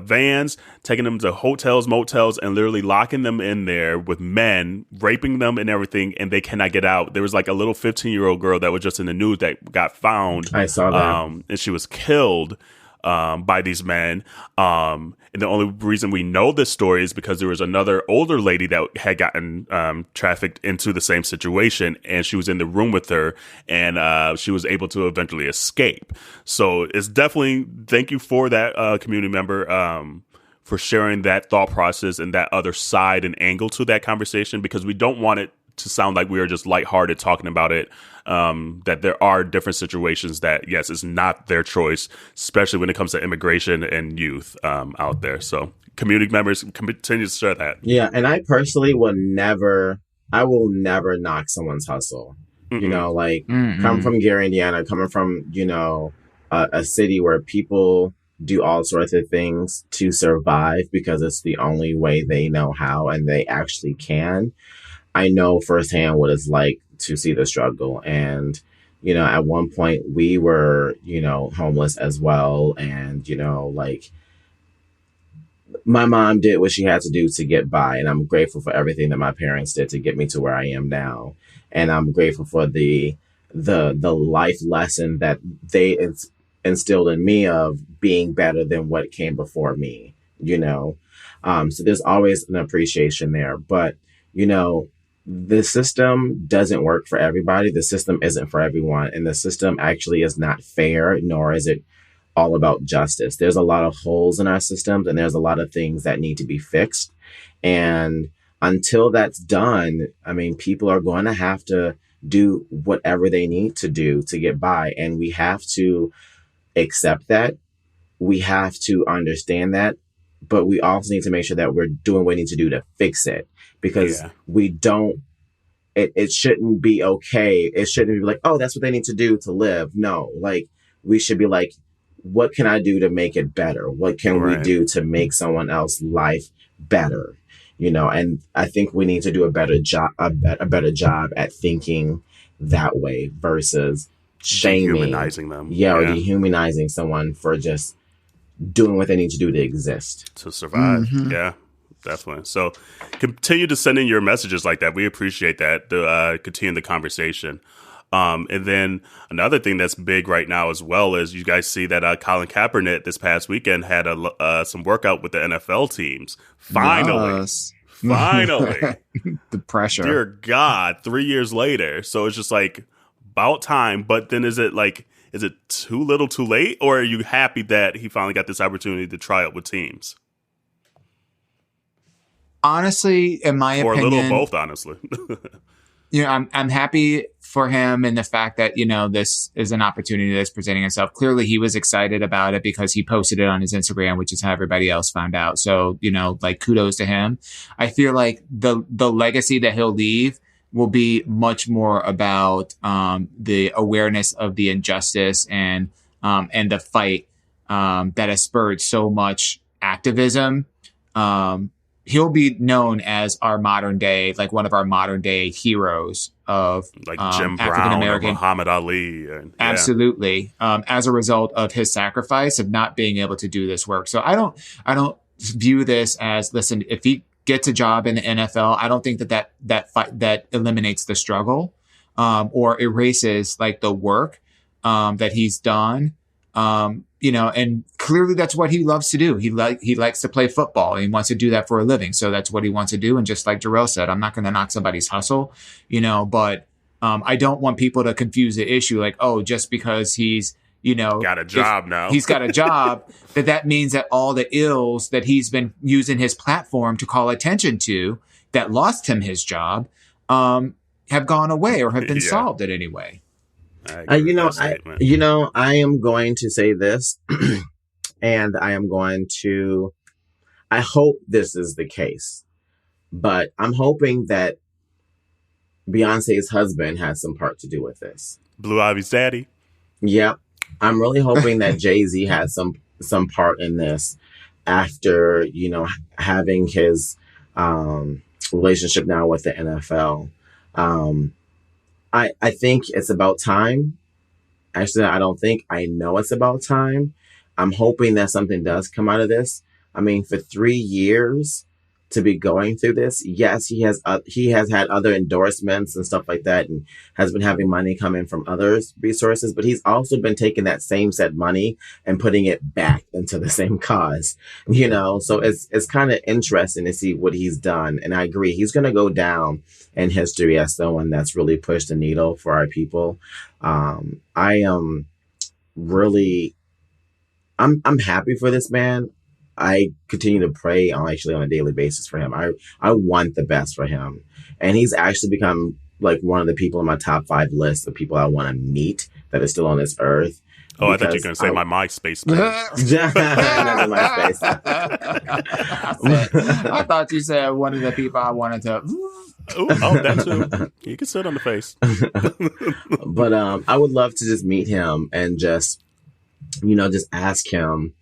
vans, taking them to hotels, motels, and literally locking them in there with men, raping them and everything, and they cannot get out. There was like a little 15-year-old girl that was just in the news that got found. I saw that. And she was killed by these men. And the only reason we know this story is because there was another older lady that had gotten trafficked into the same situation, and she was in the room with her, and she was able to eventually escape. So it's definitely, thank you for that community member for sharing that thought process and that other side and angle to that conversation, because we don't want it to sound like we are just lighthearted talking about it, that there are different situations that, yes, it's not their choice, especially when it comes to immigration and youth out there. So community members continue to share that. Yeah, and I personally will never knock someone's hustle. Mm-mm. You know, like coming from Gary, Indiana, coming from, you know, a city where people do all sorts of things to survive because it's the only way they know how and they actually can. I know firsthand what it's like to see the struggle. And, you know, at one point we were, you know, homeless as well. And, you know, like my mom did what she had to do to get by. And I'm grateful for everything that my parents did to get me to where I am now. And I'm grateful for the life lesson that they instilled in me of being better than what came before me, you know. So there's always an appreciation there. But, you know, the system doesn't work for everybody. The system isn't for everyone. And the system actually is not fair, nor is it all about justice. There's a lot of holes in our systems, and there's a lot of things that need to be fixed. And until that's done, I mean, people are going to have to do whatever they need to do to get by. And we have to accept that. We have to understand that. But we also need to make sure that we're doing what we need to do to fix it. Because we don't, it shouldn't be okay. It shouldn't be like, oh, that's what they need to do to live. No, like we should be like, what can I do to make it better? What can we do to make someone else's life better? You know, and I think we need to do a better job at thinking that way versus shaming, dehumanizing them. Or dehumanizing someone for just doing what they need to do to exist, to survive. Yeah. Definitely. So continue to send in your messages like that. We appreciate that to continue the conversation. And then another thing that's big right now as well is you guys see that Colin Kaepernick this past weekend had some workout with the NFL teams. Finally. Yes. Finally. The pressure. Dear God, 3 years later. So it's just like about time. But then is it too little too late? Or are you happy that he finally got this opportunity to try out with teams? Honestly, in my opinion, or a little of both, honestly. You know, I'm happy for him in the fact that, you know, this is an opportunity that's presenting itself. Clearly, he was excited about it because he posted it on his Instagram, which is how everybody else found out. So, you know, like kudos to him. I feel like the legacy that he'll leave will be much more about the awareness of the injustice and the fight that has spurred so much activism. He'll be known as our modern day, like one of our modern day heroes of like Jim Brown or Muhammad Ali. Absolutely. As a result of his sacrifice of not being able to do this work. So I don't view this as, listen, if he gets a job in the NFL, I don't think that fight that eliminates the struggle, or erases like the work, that he's done. and clearly that's what he loves to do. He likes to play football. And he wants to do that for a living. So that's what he wants to do. And just like Jerrell said, I'm not going to knock somebody's hustle, but I don't want people to confuse the issue like, oh, just because he's, got a job now. He's got a job, that means that all the ills that he's been using his platform to call attention to that lost him his job have gone away or have been solved in any way. I am going to say this, and I hope this is the case, but I'm hoping that Beyonce's husband has some part to do with this. Blue Ivy's daddy. Yep. I'm really hoping that Jay-Z has some part in this after, having his relationship now with the NFL. I think it's about time. Actually, I don't think. I know it's about time. I'm hoping that something does come out of this. I mean, for 3 years to be going through this, yes, he has had other endorsements and stuff like that, and has been having money come in from other resources, but he's also been taking that same said money and putting it back into the same cause, so it's kind of interesting to see what he's done. And I agree, he's going to go down in history as someone that's really pushed the needle for our people. I am really, I'm happy for this man. I continue to pray on a daily basis for him. I want the best for him. And he's actually become like one of the people in my top 5 list of people I want to meet that is still on this earth. Oh, I thought you were going to say my MySpace. Not MySpace. I thought you said one of the people I wanted to. That too. You can sit on the face. But I would love to just meet him and just ask him,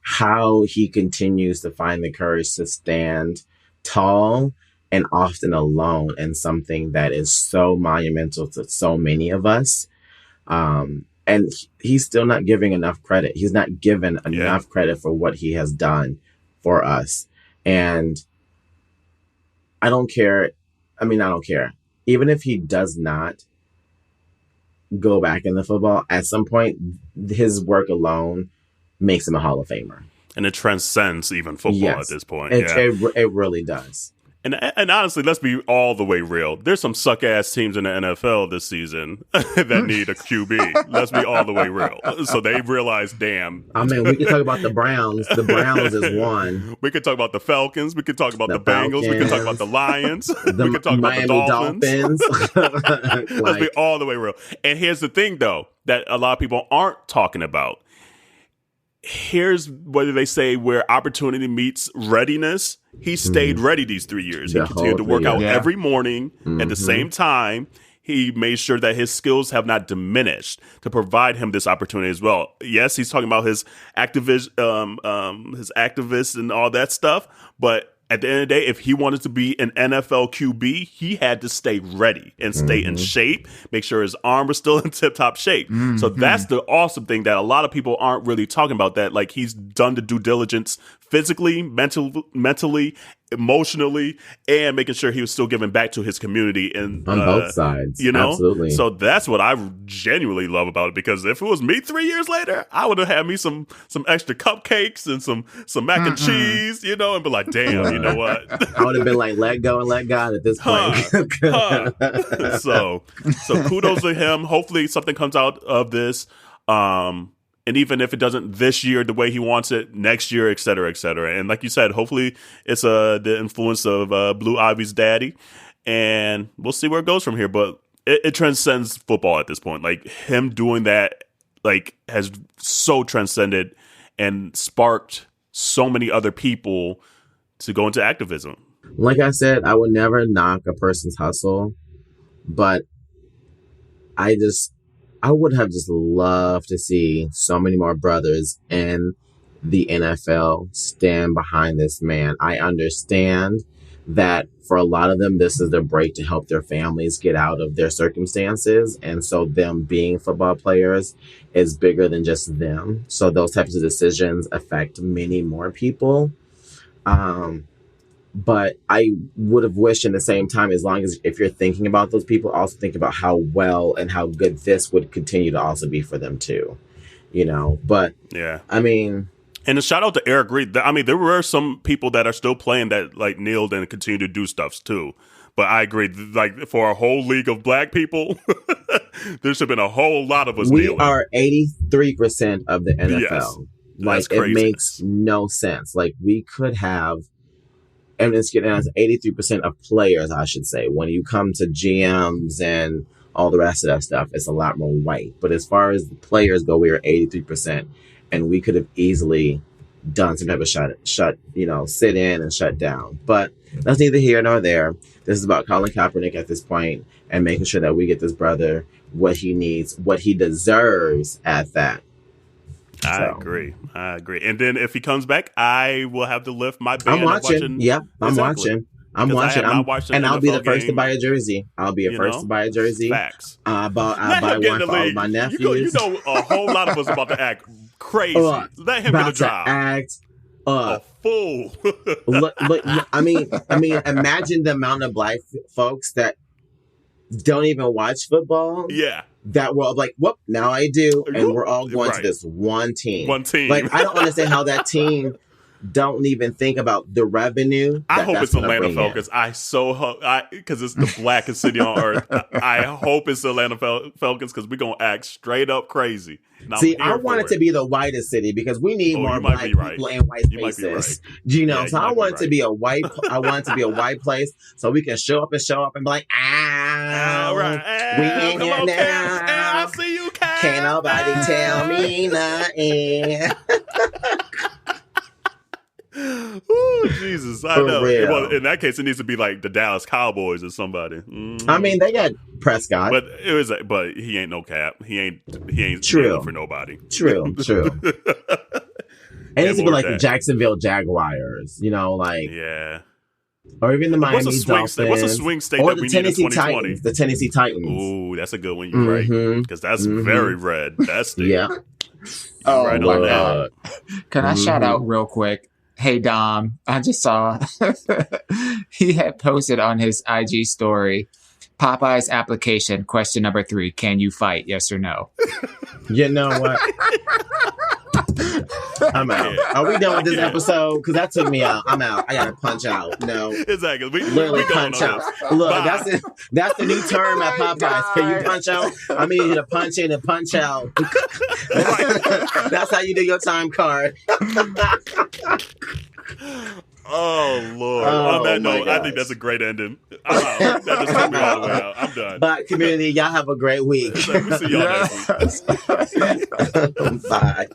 how he continues to find the courage to stand tall and often alone in something that is so monumental to so many of us. And he's still not giving enough credit. He's not given enough credit for what he has done for us. And I don't care. I don't care. Even if he does not go back into football, at some point, his work alone makes him a Hall of Famer. And it transcends even football at this point. It really does. And honestly, let's be all the way real. There's some suck-ass teams in the NFL this season that need a QB. Let's be all the way real. So they realize, damn. We can talk about the Browns. The Browns is one. We could talk about the Falcons. We could talk about the Bengals. We could talk about the Lions. We could talk Miami about the Dolphins. Let's be all the way real. And here's the thing, though, that a lot of people aren't talking about. Here's what they say where opportunity meets readiness. He stayed ready these 3 years. He continued to work out every morning at the same time. He made sure that his skills have not diminished to provide him this opportunity as well. Yes, he's talking about his activist and all that stuff, but at the end of the day, if he wanted to be an NFL QB, he had to stay ready and stay in shape, make sure his arm was still in tip-top shape. So that's the awesome thing that a lot of people aren't really talking about, that like he's done the due diligence physically, mentally, emotionally, and making sure he was still giving back to his community and on both sides. Absolutely. So that's what I genuinely love about it, because if it was me 3 years later, I would have had me some extra cupcakes and some mac and cheese, and be like, damn, you know what? I would have been like, let go and let God at this point. So kudos to him. Hopefully something comes out of this. And even if it doesn't this year the way he wants it, next year, et cetera, et cetera. And like you said, hopefully it's the influence of Blue Ivy's daddy. And we'll see where it goes from here. But it transcends football at this point. Like, him doing that, like, has so transcended and sparked so many other people to go into activism. Like I said, I would never knock a person's hustle. But I would have just loved to see so many more brothers in the NFL stand behind this man. I understand that for a lot of them, this is their break to help their families get out of their circumstances. And so them being football players is bigger than just them. So those types of decisions affect many more people. But I would have wished in the same time, as long as if you're thinking about those people, also think about how well and how good this would continue to also be for them too. But Yeah. I mean, And a shout out to Eric Reed. I mean, there were some people that are still playing that like kneeled and continue to do stuff too. But I agree, like for a whole league of black people, there should have been a whole lot of us we kneeling. are 83% of the NFL. Yes. Like, That's it crazy. makes no sense. Like, we could have, and it's getting down to 83% of players, I should say. When you come to GMs and all the rest of that stuff, it's a lot more white. But as far as the players go, we are 83%. And we could have easily done some type of sit in and shut down. But that's neither here nor there. This is about Colin Kaepernick at this point and making sure that we get this brother what he needs, what he deserves at that. I agree. And then if he comes back, I will have to lift my band. I'm watching. Yep, I'm Exactly. watching. And I'll be the first to game. buy a jersey. I'll be the first to buy a jersey. Facts. I'll buy one for all my nephews. You know, a whole lot of us about to act crazy. Let him get a job. Act a fool. look, I mean, imagine the amount of black folks that don't even watch football. Yeah. That were like, whoop, now I do. And we're all going to this one team. Like, I don't understand how that team don't even think about the revenue. I hope it's Atlanta Falcons. Because it's the blackest city on earth. I hope it's Atlanta Falcons because we're going to act straight up crazy. See, I want it to be the whitest city because we need more black people in white spaces. So I want it to be a white. I want it to be a white place so we can show up and be like, all right, we in here now. I see you, Cal. Can't nobody tell me nothing. Oh, Jesus. I know. Real. Well, in that case, it needs to be like the Dallas Cowboys or somebody. I mean, they got Prescott. But he ain't no cap. He ain't true for nobody. True. It needs to be like the Jacksonville Jaguars, Yeah. Or even the Miami Dolphins. What's a swing state or that we need in 2020? Titans, the Tennessee Titans. Ooh, that's a good one. You're right. Because that's very red. That's the yeah. Right on that. Can I shout out real quick? Hey, Dom, I just saw he had posted on his IG story, Popeyes application, question number 3, can you fight, yes or no? You know what? I'm out. Are we done with this episode? Because that took me out. I'm out. I gotta punch out. No. Exactly. Literally punch out. Look, that's the new term at Popeyes. Can you punch out? I mean, you to punch in and punch out. That's how you do your time card. Oh, Lord. On that note, I think that's a great ending. I'm out. That just took me all the way out. I'm done. But community, y'all have a great week. We'll see y'all next week. Bye.